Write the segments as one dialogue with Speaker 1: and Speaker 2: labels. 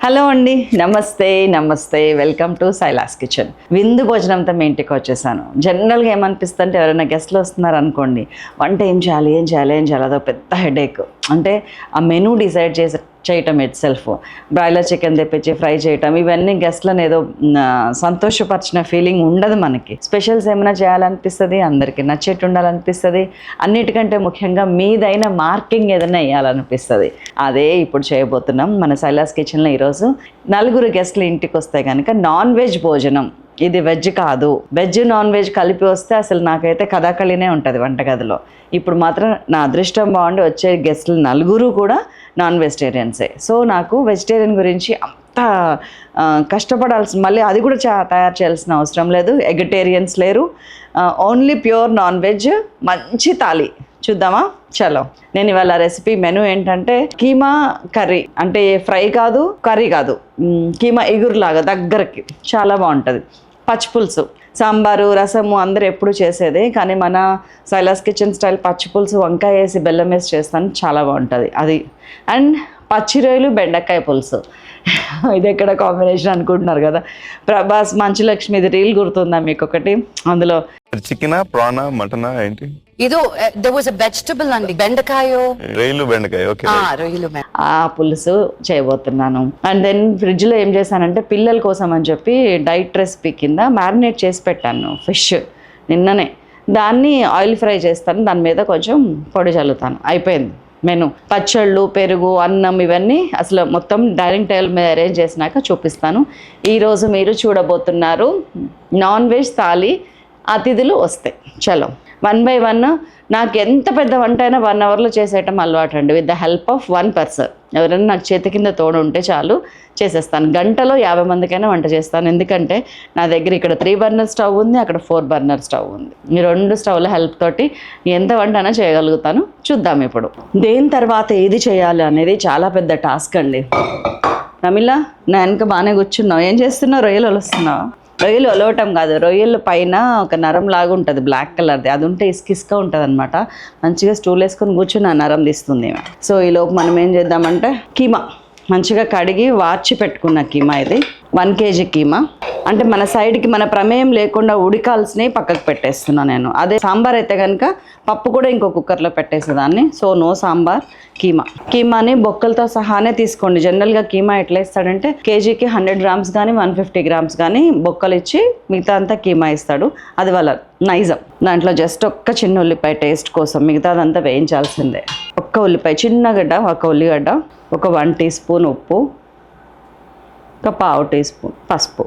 Speaker 1: Hello అండి, నమస్తే welcome to Silas kitchen. విందు భోజనంతో మీ ఇంటికి వచ్చేసాను. జనరల్గా ఏమనిపిస్తుంది అంటే ఎవరైనా గెస్ట్లు వస్తున్నారు అనుకోండి, వంట ఏం చేయాలి అదో పెద్ద హెడేక్. అంటే ఆ మెనూ డిసైడ్ చేయటం ఇట్ సెల్ఫ్, బ్రాయిలర్ చికెన్ తెప్పించి ఫ్రై చేయటం, ఇవన్నీ గెస్ట్లను ఏదో సంతోషపరిచిన ఫీలింగ్ ఉండదు మనకి. స్పెషల్స్ ఏమైనా చేయాలనిపిస్తుంది, అందరికీ నచ్చేట్టు ఉండాలనిపిస్తుంది, అన్నిటికంటే ముఖ్యంగా మీదైన మార్కింగ్ ఏదైనా వేయాలనిపిస్తుంది. అదే ఇప్పుడు చేయబోతున్నాం మన సైలాస్ కిచెన్లో. ఈరోజు నలుగురు గెస్ట్లు ఇంటికి వస్తే కనుక నాన్ వెజ్ భోజనం. ఇది వెజ్ కాదు, వెజ్ నాన్ వెజ్ కలిపి వస్తే అసలు నాకైతే కథాకళినే ఉంటుంది వంటగదిలో. ఇప్పుడు మాత్రం నా అదృష్టం బాగుండి వచ్చే గెస్ట్లు నలుగురు కూడా నాన్ వెజిటేరియన్సే. సో నాకు వెజిటేరియన్ గురించి అంత మళ్ళీ అది కూడా తయారు చేయాల్సిన అవసరం లేదు. ఎగిటేరియన్స్ లేరు, ఓన్లీ ప్యూర్ నాన్ వెజ్ మంచి థాలీ చూద్దామా? చలో. నేను ఇవాళ రెసిపీ మెనూ ఏంటంటే కీమా కర్రీ, అంటే ఫ్రై కాదు కర్రీ కాదు, కీమా ఇగురులాగా దగ్గరకి చాలా బాగుంటుంది. పచ్చిపులుసు, సాంబారు, రసము అందరూ ఎప్పుడు చేసేదే, కానీ మన సైలాస్ కిచెన్ స్టైల్ పచ్చిపులుసు వంకాయ వేసి బెల్లం వేసి చేస్తాను, చాలా బాగుంటుంది అది. అండ్ పచ్చి రొయ్యలు బెండకాయ పులుసు, ఇది ఎక్కడ కాంబినేషన్ అనుకుంటున్నారు కదా. ప్రభాస్ మంచులక్ష్మి, ఇది రీల్ గుర్తుందా మీకు ఒకటి? అందులో
Speaker 2: చికెనా ప్రానా మటనా ఏంటి?
Speaker 3: ఇదో there was a vegetable అండి, బెండకాయో
Speaker 2: బెండకాయ. ఓకే,
Speaker 3: రొయ్యలు.
Speaker 1: ఆ పులుసు చేయబోతున్నాను. అండ్ దెన్ ఫ్రిడ్జ్లో ఏం చేశానంటే పిల్లల కోసం అని చెప్పి డైట్ రెసిపీ కింద మ్యారినేట్ చేసి పెట్టాను ఫిష్ నిన్ననే. దాన్ని ఆయిల్ ఫ్రై చేస్తాను, దాని మీద కొంచెం పొడి చల్లుతాను, అయిపోయింది మెను. పచ్చళ్ళు, పెరుగు, అన్నం ఇవన్నీ అసలు మొత్తం డైనింగ్ టేబుల్ మీద అరేంజ్ చేసినాక చూపిస్తాను. ఈరోజు మీరు చూడబోతున్నారు నాన్ వెజ్ థాలీ. అతిథులు వస్తాయి. చలో 1 by 1. నాకు ఎంత పెద్ద వంట అయినా 1 hourలో చేసేయటం అలవాటు అండి, with the help of 1 person. ఎవరైనా నాకు చేతి కింద తోడు ఉంటే చాలు, చేసేస్తాను. గంటలో 50 మందికైనా వంట చేస్తాను. ఎందుకంటే నా దగ్గర ఇక్కడ 3 burner స్టవ్ ఉంది, అక్కడ 4 burner స్టవ్ ఉంది. ఈ 2 స్టవ్ల హెల్ప్ తోటి ఎంత వంట అయినా చేయగలుగుతాను. చూద్దాం ఇప్పుడు దేని తర్వాత ఏది చేయాలి అనేది చాలా పెద్ద టాస్క్ అండి. రమిళ, నా వెనక బాగానే కూర్చున్నావు, ఏం చేస్తున్నావు? రొయ్యలు వస్తున్నావా? రొయ్యలు ఒలవటం కాదు, రొయ్యల పైన ఒక నరం లాగా ఉంటుంది, బ్లాక్ కలర్ది, అది ఉంటే ఇసుకిసుగా ఉంటుంది అనమాట. మంచిగా స్టూల్ వేసుకొని కూర్చుని ఆ నరం తీస్తుంది. సో ఈలోపు మనం ఏం చేద్దామంటే కీమా మంచిగా కడిగి వార్చి పెట్టుకున్న కీమా, ఇది 1 kg కీమా. అంటే మన సైడ్కి మన ప్రమేయం లేకుండా ఉడికాల్సినవి పక్కకు పెట్టేస్తున్నాను నేను. అదే సాంబార్ అయితే కనుక పప్పు కూడా ఇంకో కుక్కర్లో పెట్టేసేదాన్ని. సో నో సాంబార్, కీమాని బొక్కలతో సహానే తీసుకోండి. జనరల్గా కీమా ఎట్లా ఇస్తాడంటే కేజీకి 100 grams కానీ 150 grams కానీ బొక్కలు ఇచ్చి మిగతా అంతా కీమా ఇస్తాడు. అది వాళ్ళ నైజం. దాంట్లో జస్ట్ ఒక్క చిన్న ఉల్లిపాయ టేస్ట్ కోసం, మిగతాదంతా వేయించాల్సిందే. ఒక్క ఉల్లిపాయ, చిన్నగడ్డ, ఒక ఉల్లిగడ్డ, ఒక 1 teaspoon ఉప్పు, ఒక 1/2 teaspoon పసుపు,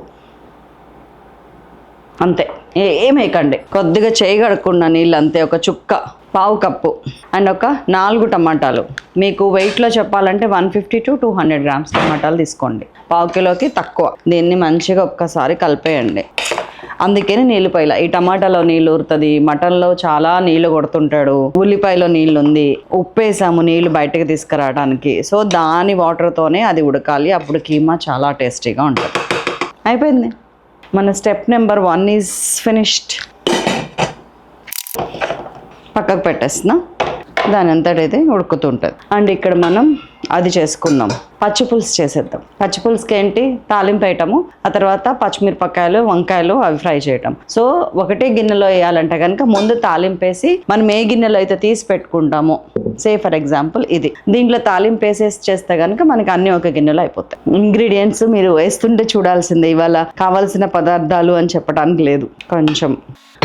Speaker 1: అంతే. ఏమేయకండి. కొద్దిగా చేయి కడుక్కున్న నీళ్ళు అంతే, ఒక చుక్క, 1/2 కప్పు. అండ్ ఒక 4 టమాటాలు. మీకు వెయిట్లో చెప్పాలంటే 150 to 200 grams టమాటాలు తీసుకోండి, 1/2 కిలోకి తక్కువ. దీన్ని మంచిగా ఒక్కసారి కలిపేయండి. అందుకని నీళ్ళు పోయిలా. ఈ టమాటాలో నీళ్ళు ఊరుతుంది, మటన్లో చాలా నీళ్ళు కొడుతుంటాడు, ఉల్లిపాయలో నీళ్ళు ఉంది, ఉప్పు వేసాము నీళ్ళు బయటకు తీసుకురావడానికి. సో దాని వాటర్తోనే అది ఉడకాలి, అప్పుడు కీమా చాలా టేస్టీగా ఉంటుంది. అయిపోయింది, మన స్టెప్ నెంబర్ 1 ఈజ్ ఫినిష్డ్. పక్కకు పెట్టేస్తున్నా, దాని అంతటైతే ఉడుకుతుంటుంది. అండ్ ఇక్కడ మనం అది చేసుకుందాం, పచ్చిపులుసు చేసేద్దాం. పచ్చిపులుసుకి ఏంటి, తాలింపు వేయటము, ఆ తర్వాత పచ్చిమిరపకాయలు, వంకాయలు అవి ఫ్రై చేయటం. సో ఒకటే గిన్నెలో వేయాలంటే కనుక ముందు తాలింపు వేసి మనం ఏ గిన్నెలో అయితే తీసి పెట్టుకుంటామో, సే ఫర్ ఎగ్జాంపుల్ ఇది, దీంట్లో తాలింపు వేసేసి చేస్తే కనుక మనకి అన్నీ ఒక గిన్నెలో అయిపోతాయి. ఇంగ్రీడియంట్స్ మీరు వేస్తుంటే చూడాల్సిందే, ఇవాళ కావాల్సిన పదార్థాలు అని చెప్పడానికి లేదు. కొంచెం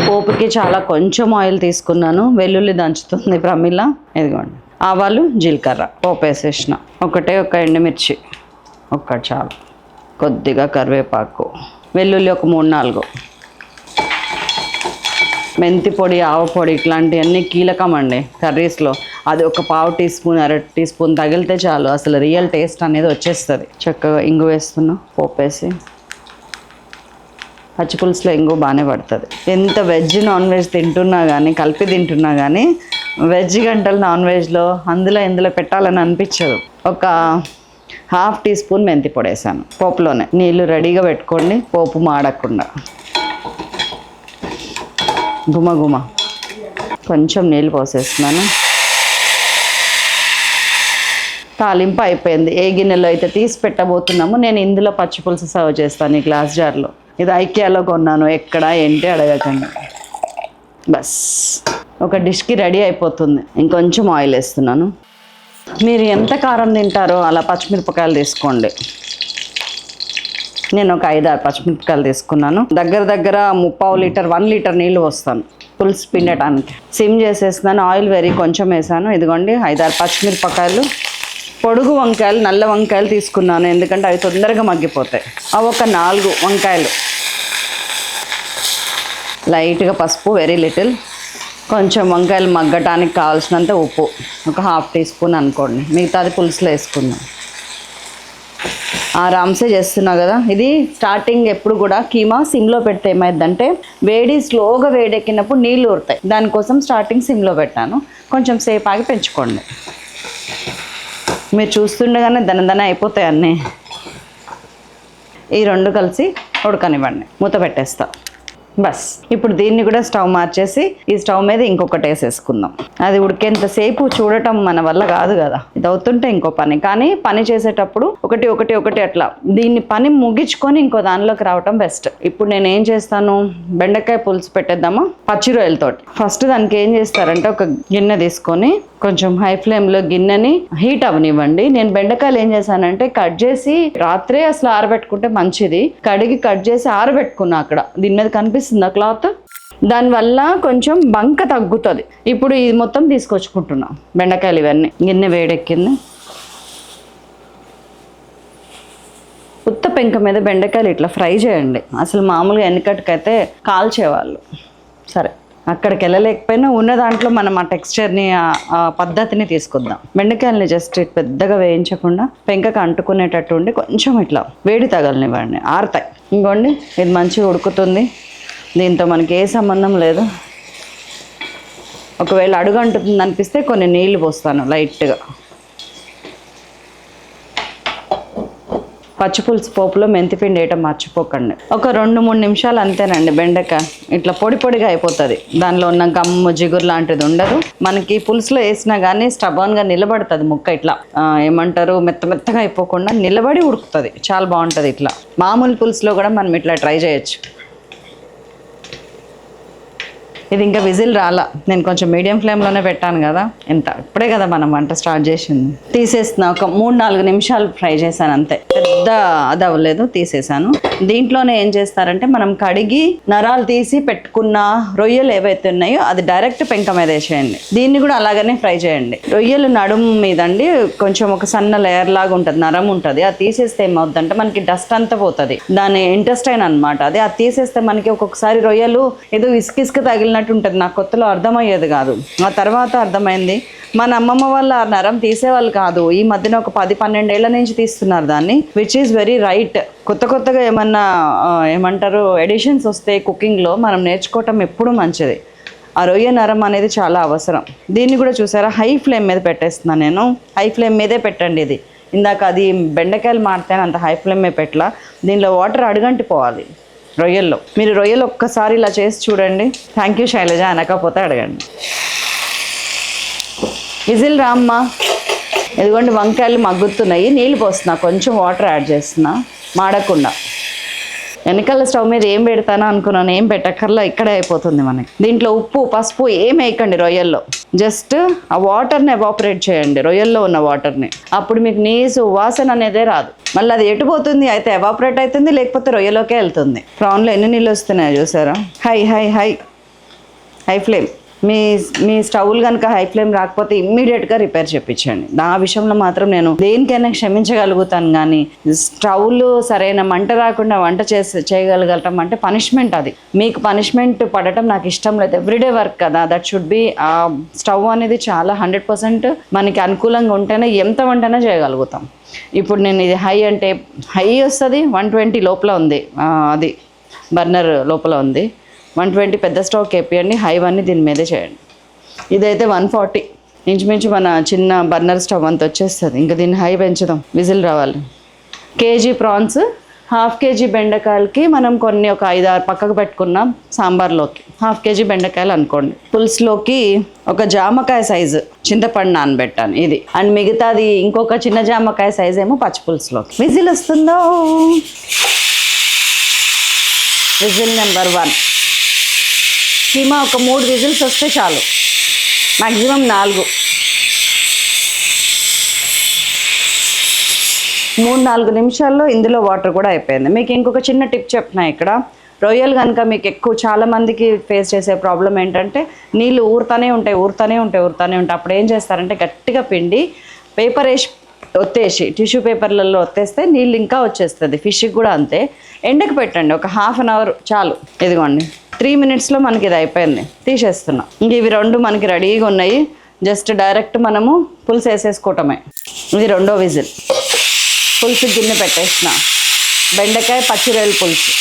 Speaker 1: పోపుకి చాలా కొంచెం ఆయిల్ తీసుకున్నాను. వెల్లుల్లి దంచుతుంది ప్రమిళ, ఇదిగోండి. ఆవాలు, జీలకర్ర పోపు వేసేసిన, ఒక ఎండుమిర్చి ఒక్కటి చాలు, కొద్దిగా కరివేపాకు, వెల్లుల్లి ఒక 3-4, మెంతి పొడి, ఆవ పొడి, ఇట్లాంటివన్నీ కీలకం అండి కర్రీస్లో. అది ఒక 1/2 teaspoon 1/2 teaspoon తగిలితే చాలు, అసలు రియల్ టేస్ట్ అనేది వచ్చేస్తుంది. చక్కగా ఇంగు వేస్తున్నా, పోపు వేసి. పచ్చిపులుసులో ఇంగు బాగానే పడుతుంది. ఎంత వెజ్ నాన్ వెజ్ తింటున్నా కానీ, కలిపి తింటున్నా కానీ, వెజ్ గంటలు నాన్ వెజ్లో ఇందులో పెట్టాలని అనిపించదు. ఒక 1/2 teaspoon మెంతి పొడి వేసాను పోపులోనే. నీళ్ళు రెడీగా పెట్టుకోండి, పోపు మాడకుండా. గుమ కొంచెం నీళ్ళు పోసేస్తున్నాను. తాలింపు అయిపోయింది. ఏ గిన్నెలో అయితే తీసి పెట్టబోతున్నామో నేను ఇందులో పచ్చి పులుసు సర్వ్ చేస్తాను ఈ గ్లాస్ జార్లో. ఇది ఐకియాలో కొన్నాను, ఎక్కడ ఏంటి అడగకండి. బస్ ఒక డిష్కి రెడీ అయిపోతుంది. ఇంకొంచెం ఆయిల్ వేస్తున్నాను. మీరు ఎంత కారం తింటారో అలా పచ్చిమిరపకాయలు తీసుకోండి. నేను ఒక 5-6 పచ్చిమిరపకాయలు తీసుకున్నాను. దగ్గర 1 లీటర్ నీళ్ళు పోస్తాను పులుసు పిండటానికి. సిమ్ చేసేస్తున్నాను. ఆయిల్ కొంచెం వేసాను. ఇదిగోండి 5-6 పచ్చిమిరపకాయలు, పొడుగు వంకాయలు, నల్ల వంకాయలు తీసుకున్నాను ఎందుకంటే అవి తొందరగా మగ్గిపోతాయి. అవి ఒక 4 వంకాయలు. లైట్గా పసుపు, వెరీ లిటిల్. కొంచెం వంకాయలు మగ్గటానికి కావాల్సినంత ఉప్పు, ఒక 1/2 టీ స్పూన్ అనుకోండి. మిగతాది పులుసులో వేసుకుందాం. ఆరామ్సే చేస్తున్నా కదా. ఇది స్టార్టింగ్ ఎప్పుడు కూడా కీమా సిమ్లో పెడితే ఏమైందంటే స్లోగా వేడెక్కినప్పుడు నీళ్ళు ఊరుతాయి. దానికోసం స్టార్టింగ్ సిమ్లో పెట్టాను. కొంచెం సేపు ఆగి పెంచుకోండి. మీరు చూస్తుండగానే దన అయిపోతాయి అన్నీ. ఈ 2 కలిసి ఉడకనివ్వండి. మూత పెట్టేస్తా. బస్ ఇప్పుడు దీన్ని కూడా స్టవ్ మార్చేసి ఈ స్టవ్ మీద ఇంకొకటి వేసేసుకుందాం. అది ఉడికేంతసేపు చూడటం మన వల్ల కాదు కదా. ఇది అవుతుంటే ఇంకో పని, కానీ పని చేసేటప్పుడు ఒకటి అట్లా దీన్ని పని ముగించుకొని ఇంకో దానిలోకి రావటం బెస్ట్. ఇప్పుడు నేను ఏం చేస్తాను, బెండకాయ పులుసు పెట్టేద్దామా పచ్చి రొయ్యలతోటి. ఫస్ట్ దానికి ఏం చేస్తారంటే ఒక గిన్నె తీసుకొని కొంచెం హై ఫ్లేమ్లో గిన్నెని హీట్ అవనివ్వండి. నేను బెండకాయలు ఏం చేశానంటే కట్ చేసి రాత్రే అసలు ఆరబెట్టుకుంటే మంచిది. కడిగి కట్ చేసి ఆరబెట్టుకున్నా. అక్కడ దీని మీద కనిపిస్తుందా క్లాత్? దానివల్ల కొంచెం బంక తగ్గుతుంది. ఇప్పుడు ఇది మొత్తం తీసుకొచ్చుకుంటున్నాం బెండకాయలు ఇవన్నీ. గిన్నె వేడెక్కింది. ఉత్త పెంక మీద బెండకాయలు ఇట్లా ఫ్రై చేయండి. అసలు మామూలుగా ఎన్నికటికైతే కాల్చేవాళ్ళు. సరే, అక్కడికి వెళ్ళలేకపోయినా ఉన్న దాంట్లో మనం ఆ టెక్స్చర్ని, ఆ పద్ధతిని తీసుకొద్దాం. బెండకాయలని జస్ట్ పెద్దగా వేయించకుండా పెంకకు అంటుకునేటట్టు ఉండి కొంచెం ఇట్లా వేడి తగలనివ్వండి, ఆరుతాయి. ఇంకోండి ఇది మంచిగా ఉడుకుతుంది. దీంతో మనకి ఏ సంబంధం లేదు. ఒకవేళ అడుగు అంటుతుంది అనిపిస్తే కొన్ని నీళ్లు పోస్తాను లైట్గా. పచ్చిపులుసు పోపులో మెంతిపిండి వేయటం మర్చిపోకండి. ఒక 2-3 నిమిషాలు అంతేనండి. బెండకాయ ఇట్లా పొడిగా అయిపోతుంది. దానిలో ఉన్న గమ్ము జిగురు లాంటిది ఉండదు. మనకి పులుసులో వేసినా కానీ స్టబన్గా నిలబడుతుంది ముక్క. ఇట్లా ఏమంటారు, మెత్తగా అయిపోకుండా నిలబడి ఉడుకుతుంది. చాలా బాగుంటుంది. ఇట్లా మామూలు పులుసులో కూడా మనం ఇట్లా ట్రై చేయొచ్చు. ఇది ఇంకా విజిల్ రాలా. నేను కొంచెం మీడియం ఫ్లేమ్లోనే పెట్టాను కదా. ఇప్పుడే కదా మనం వంట స్టార్ట్ చేసింది. తీసేస్తున్నా. ఒక 3-4 నిమిషాలు ఫ్రై చేశాను అంతే. పెద్ద అది అవ్వలేదు, తీసేసాను. దీంట్లోనే ఏం చేస్తారంటే మనం కడిగి నరాలు తీసి పెట్టుకున్న రొయ్యలు ఏవైతే ఉన్నాయో అది డైరెక్ట్ పెంక మీద వేసేయండి. దీన్ని కూడా అలాగనే ఫ్రై చేయండి. రొయ్యలు నడుము మీదండి కొంచెం ఒక సన్న లేయర్ లాగా ఉంటుంది, నరం ఉంటుంది. అది తీసేస్తే ఏమవుతుందంటే మనకి డస్ట్ అంతా పోతుంది. దాని ఇంటెస్టైన్ అనమాట అది. అది తీసేస్తే మనకి ఒక్కొక్కసారి రొయ్యలు ఏదో ఇసుక తగిలిన ఉంటుంది. నాకు కొత్తలో అర్థమయ్యేది కాదు. ఆ తర్వాత అర్థమైంది. మన అమ్మమ్మ వాళ్ళ నరం తీసేవాళ్ళు కాదు. ఈ మధ్యన ఒక 10-12 ఏళ్ల నుంచి తీస్తున్నారు దాన్ని, విచ్ ఈజ్ వెరీ రైట్. కొత్తగా ఏమంటారు ఎడిషన్స్ వస్తే కుకింగ్లో మనం నేర్చుకోవటం ఎప్పుడు మంచిది. ఆ రొయ్య నరం అనేది చాలా అవసరం. దీన్ని కూడా చూసారా హై ఫ్లేమ్ మీద పెట్టేస్తున్నాను నేను. హై ఫ్లేమ్ మీదే పెట్టండి. ఇది ఇందాక అది బెండకాయలు మాడితే అంత హై ఫ్లేమ్ మీద పెట్టలా. దీనిలో వాటర్ అడుగంటిపోవాలి రొయ్యల్లో. మీరు రొయ్యలు ఒక్కసారి ఇలా చేసి చూడండి. థ్యాంక్ యూ శైలజ అనకపోతే అడగండి. విజిల్ రామ్మా. ఇదిగోండి వంకాయలు మగ్గుతున్నాయి. నీళ్ళు పోస్తున్నా, కొంచెం వాటర్ యాడ్ చేస్తున్నా మాడకుండా. వెనకాల స్టవ్ మీద ఏం పెడతానో అనుకున్నాను, ఏం పెట్టక్కర్లా, ఇక్కడే అయిపోతుంది మనకి. దీంట్లో ఉప్పు పసుపు ఏం వేయకండి రొయ్యల్లో. జస్ట్ ఆ వాటర్ని ఎవాపరేట్ చేయండి, రొయ్యల్లో ఉన్న వాటర్ని. అప్పుడు మీకు నీసు వాసన అనేదే రాదు. మళ్ళీ అది ఎటుపోతుంది, అయితే ఎవాపరేట్ అవుతుంది, లేకపోతే రొయ్యలోకే వెళ్తుంది. ప్రాన్లో ఎన్ని నీళ్ళు వస్తున్నాయో చూసారా. High flame. మీ స్టవ్లు కనుక హై ఫ్లేమ్ రాకపోతే ఇమ్మీడియట్గా రిపేర్ చేయించండి. నా విషయంలో మాత్రం నేను దేనికైనా క్షమించగలుగుతాను, కానీ స్టవ్లు సరైన మంట రాకుండా వంట చేయగలగటం అంటే పనిష్మెంట్. అది మీకు పనిష్మెంట్ పడటం నాకు ఇష్టం లేదు. ఎవ్రీడే వర్క్ కదా, దట్ షుడ్ బి. ఆ స్టవ్ అనేది చాలా 100% మనకి అనుకూలంగా ఉంటేనే ఎంత వంటనే చేయగలుగుతాం. ఇప్పుడు నేను ఇది హై అంటే హై వస్తుంది, 120 లోపల ఉంది. అది బర్నర్ లోపల ఉంది. 120 పెద్ద స్టవ్ కేపియండి. హై 1 దీని మీదే చేయండి. ఇదైతే 140 ఇంచుమించు మన చిన్న బర్నర్ స్టవ్ అంత వచ్చేస్తుంది. ఇంకా దీన్ని హై పెంచుదాం, విజిల్ రావాలి. కేజీ ప్రాన్స్ హాఫ్ కేజీ బెండకాయలకి మనం కొన్ని ఒక 5-6 పక్కకు పెట్టుకున్నాం సాంబార్లోకి. హాఫ్ కేజీ బెండకాయలు అనుకోండి. పులుసులోకి ఒక జామకాయ సైజు చింతపండు నానబెట్టాను ఇది. అండ్ మిగతాది ఇంకొక చిన్న జామకాయ సైజు ఏమో పచ్చి పులుసులోకి. విజిల్ వస్తుందో, విజిల్ నెంబర్ 1. కీమా ఒక 3 విజిల్స్ వస్తే చాలు, మ్యాక్సిమం 4. 3-4 నిమిషాల్లో ఇందులో వాటర్ కూడా అయిపోయింది. మీకు ఇంకొక చిన్న టిప్ చెప్తున్నా ఇక్కడ. రొయ్యలు కనుక మీకు ఎక్కువ చాలా మందికి ఫేస్ చేసే ప్రాబ్లం ఏంటంటే నీళ్ళు ఊరుతూనే ఉంటాయి. అప్పుడు ఏం చేస్తారంటే గట్టిగా పిండి పేపర్ వేసి ఒత్తేసి టిష్యూ పేపర్లలో ఒత్తేస్తే నీళ్ళు ఇంకా వచ్చేస్తుంది. ఫిష్కి కూడా అంతే. ఎండకు పెట్టండి ఒక ½ అన్ అవర్ చాలు. ఇదిగోండి 3 మినిట్స్లో మనకి ఇది అయిపోయింది. తీసేస్తున్నాం. ఇంక ఇవి 2 మనకి రెడీగా ఉన్నాయి. జస్ట్ డైరెక్ట్ మనము పులుసు వేసేసుకోవటమే. ఇది 2వ విజిల్. పులుసు గిన్నె పెట్టేసిన బెండకాయ పచ్చి రొయ్యల పులుసు.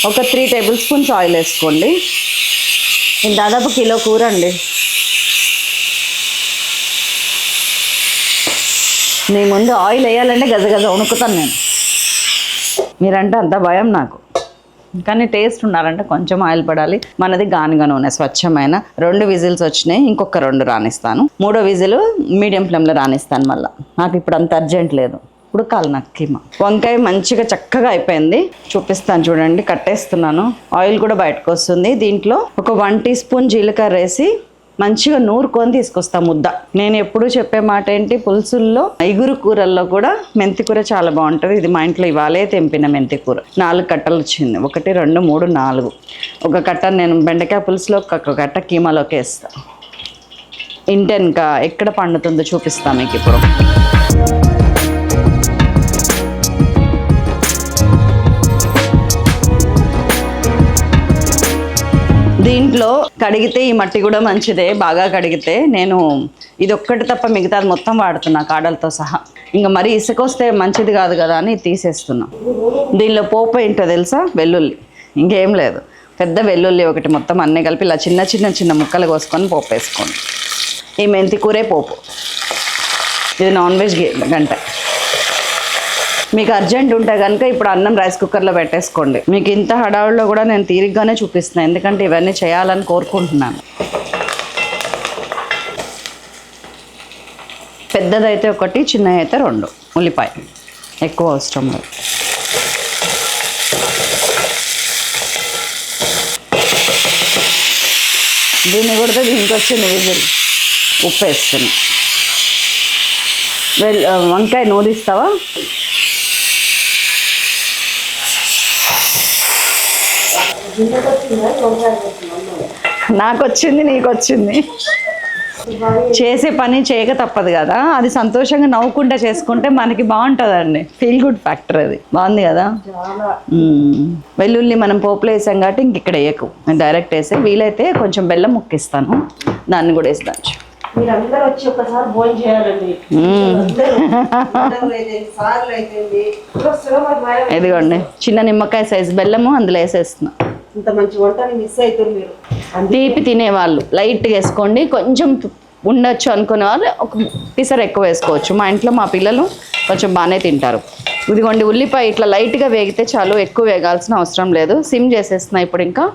Speaker 1: ఒక 3 టేబుల్ స్పూన్స్ ఆయిల్ వేసుకోండి. ఇది దాదాపు కిలో కూర అండి. నీ ముందు ఆయిల్ వేయాలంటే గజగజ వణుకుతాను నేను. మీరంటే అంత భయం నాకు. కానీ టేస్ట్ ఉండాలంటే కొంచెం ఆయిల్ పడాలి. మనది గానుగ నూనె స్వచ్ఛమైన. 2 విజిల్స్ వచ్చినాయి. ఇంకొక 2 రానిస్తాను. 3వ విజిల్ మీడియం ఫ్లేమ్లో రానిస్తాను. మళ్ళీ నాకు ఇప్పుడు అంత అర్జెంట్ లేదు. ఉడకాలి నాకు కీమా. వంకాయ మంచిగా చక్కగా అయిపోయింది. చూపిస్తాను చూడండి. కట్టేస్తున్నాను. ఆయిల్ కూడా బయటకు వస్తుంది. దీంట్లో ఒక 1 టీ స్పూన్ జీలకర్ర వేసి మంచిగా నూరుకొని తీసుకొస్తా ముద్ద. నేను ఎప్పుడూ చెప్పే మాట ఏంటి, పులుసుల్లో ఇగురు కూరల్లో కూడా మెంతి కూర చాలా బాగుంటుంది. ఇది మా ఇంట్లో ఇవాళే తెంపిన మెంతి కూర. 4 కట్టలు వచ్చింది. 1 2 3 4. ఒక కట్ట నేను బెండకాయ పులుసులో, ఒక కట్ట కీమాలోకి వేస్తా. ఇంటెన్కా ఎక్కడ పండుతుందో చూపిస్తా మీకు ఇప్పుడు. దీంట్లో కడిగితే ఈ మట్టి కూడా మంచిదే. బాగా కడిగితే నేను ఇది ఒక్కటి తప్ప మిగతాది మొత్తం వాడుతున్నా కాడలతో సహా. ఇంకా మరీ ఇసుక వస్తే మంచిది కాదు కదా అని తీసేస్తున్నా. దీనిలో పోపు ఏంటో తెలుసా? వెల్లుల్లి. ఇంకేం లేదు. పెద్ద వెల్లుల్లి ఒకటి మొత్తం అన్నీ కలిపి ఇలా చిన్న ముక్కలు కోసుకొని పోపు వేసుకోండి. ఈ మెంతి కూరే పోపు. ఇది నాన్ వెజ్ గంట. మీకు అర్జెంట్ ఉంటే కనుక ఇప్పుడు అన్నం రైస్ కుక్కర్లో పెట్టేసుకోండి. మీకు ఇంత హడావుల్లో కూడా నేను తీరిగ్గానే చూపిస్తున్నాను, ఎందుకంటే ఇవన్నీ చేయాలని కోరుకుంటున్నాను. పెద్దదైతే 1, చిన్నవి అయితే 2 ఉల్లిపాయ. ఎక్కువ అవసరం లేదు. దీన్ని కొడితే దీనికి వచ్చింది విజిల్. ఉప్పు వేస్తుంది. వంకాయ నూరిస్తావా? నాకు వచ్చింది, నీకు వచ్చింది. చేసే పని చేయక తప్పదు కదా. అది సంతోషంగా నవ్వుకుంటా చేసుకుంటే మనకి బాగుంటుందండి. ఫీల్ గుడ్ ఫ్యాక్టర్ అది. బాగుంది కదా. వెల్లుల్లి మనం పోపులో వేసాం కాబట్టి ఇంక ఇక్కడ వేయకు, డైరెక్ట్ వేసే. వీలైతే కొంచెం బెల్లం ముక్కిస్తాను, దాన్ని కూడా వేస్తాను.
Speaker 4: మీరందరూ వచ్చి ఒకసారి భోజనం చేయాలండి.
Speaker 1: ఇదిగోండి చిన్న నిమ్మకాయ సైజు బెల్లము అందులో వేసేస్తున్నా.
Speaker 4: ఇంత మంచి వంటని మిస్ అవుతారు మీరు.
Speaker 1: తీపి తినేవాళ్ళు లైట్గా వేసుకోండి. కొంచెం ఉండొచ్చు అనుకునే వాళ్ళు ఒక పిసర్ ఎక్కువ వేసుకోవచ్చు. మా ఇంట్లో మా పిల్లలు కొంచెం బాగానే తింటారు. ఇదిగోండి ఉల్లిపాయ ఇట్లా లైట్గా వేగితే చాలు, ఎక్కువ వేగాల్సిన అవసరం లేదు. సిమ్ చేసేస్తున్నా ఇప్పుడు. ఇంకా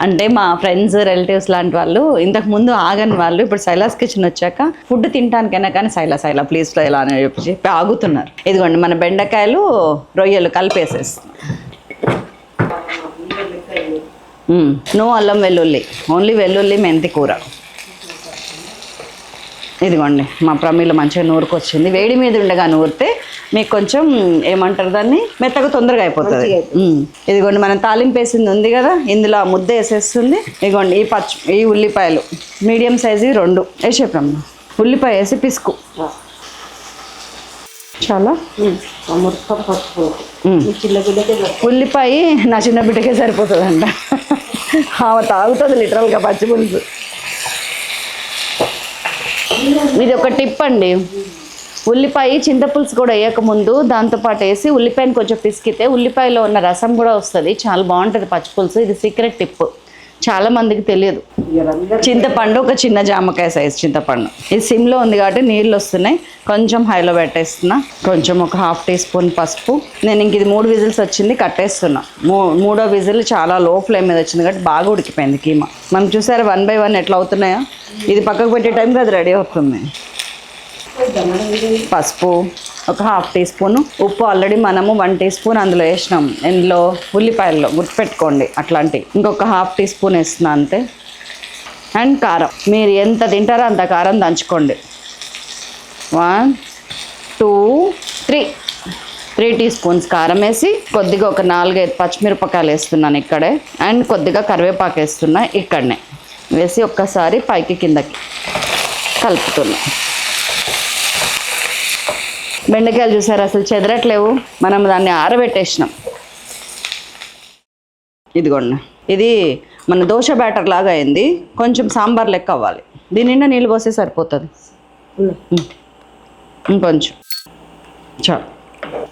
Speaker 1: అంటే మా ఫ్రెండ్స్ రిలేటివ్స్ లాంటి వాళ్ళు, ఇంతకు ముందు ఆగని వాళ్ళు ఇప్పుడు సైలాస్ కిచెన్ వచ్చాక ఫుడ్ తినడానికైనా కానీ సైలా ప్లీజ్ ఇలా అని చెప్పి ఆగుతున్నారు. ఇదిగోండి మన బెండకాయలు రొయ్యలు కలిపేసేస్తాం. నో అల్లం వెల్లుల్లి, ఓన్లీ వెల్లుల్లి మెంతి కూర. ఇదిగోండి మా ప్రమీల మంచిగా నూరుకొచ్చింది. వేడి మీద ఉండగా నూరితే మీకు కొంచెం ఏమంటారు దాన్ని, మెత్తగా తొందరగా అయిపోతుంది. ఇదిగోండి మనం తాలింపు వేసింది ఉంది కదా, ఇందులో ఆ ముద్ద వేసేస్తుంది. ఇదిగోండి ఈ ఉల్లిపాయలు మీడియం సైజు 2 వేసేపమ్మా. ఉల్లిపాయ వేసి పిసుకు చాలా. ఉల్లిపాయ నా చిన్న బిడ్డకే సరిపోతుందంట. ఆమె తాగుతుంది లిటరల్గా పచ్చి పులుసు. ఇది ఒక టిప్ అండి. ఉల్లిపాయ చింతపులుసు కూడా వేయకముందు దాంతోపాటు వేసి ఉల్లిపాయని కొంచెం పిసికితే ఉల్లిపాయలో ఉన్న రసం కూడా వస్తుంది. చాలా బాగుంటుంది పచ్చిపులుసు. ఇది సీక్రెట్ టిప్. చాలా మందికి తెలియదు.
Speaker 4: మీరందరూ
Speaker 1: చింతపండు ఒక చిన్న జామకాయ సైజ్ చింతపండు. ఇది సిమ్లో ఉంది కాబట్టి నీళ్ళు వస్తున్నాయి. కొంచెం హైలో పెట్టేస్తున్నా. కొంచెం ఒక 1/2 టీ స్పూన్ పసుపు. నేను ఇంక ఇది 3 విజిల్స్ వచ్చింది, కట్టేస్తున్నా. మూడో విజిల్ చాలా లో ఫ్లేమ్ మీద వచ్చింది కాబట్టి బాగా ఉడికిపోయింది కీమా. మనం చూసారా 1 by 1 ఎట్లా అవుతున్నాయో. ఇది పక్కకు పెట్టే టైంకి అది రెడీ అవుతుంది. పసుపు ఒక 1/2 టీ స్పూను. ఉప్పు ఆల్రెడీ మనము 1 టీ స్పూన్ అందులో వేసినాం. ఇందులో ఉల్లిపాయల్లో గుర్తుపెట్టుకోండి అట్లాంటివి. ఇంకొక 1/2 టీ స్పూన్ వేస్తున్నా అంతే. అండ్ కారం మీరు ఎంత తింటారో అంత కారం దంచుకోండి. 1 2 3 టీ స్పూన్స్ కారం వేసి కొద్దిగా ఒక 4-5 పచ్చిమిరపకాయలు వేస్తున్నాను ఇక్కడే. అండ్ కొద్దిగా కరివేపాకు వేస్తున్నా ఇక్కడనే వేసి ఒక్కసారి పైకి కిందకి కలుపుతున్నా. బెండకాయలు చూసారు అసలు చెదరట్లేవు. మనం దాన్ని ఆరబెట్టేసినాం. ఇదిగోండి, ఇది మన దోశ బ్యాటర్ లాగా అయింది. కొంచెం సాంబార్ లెక్క అవ్వాలి. దీని నిండా నీళ్ళు పోస్తే సరిపోతుంది. ఇంకొంచెం చాలు.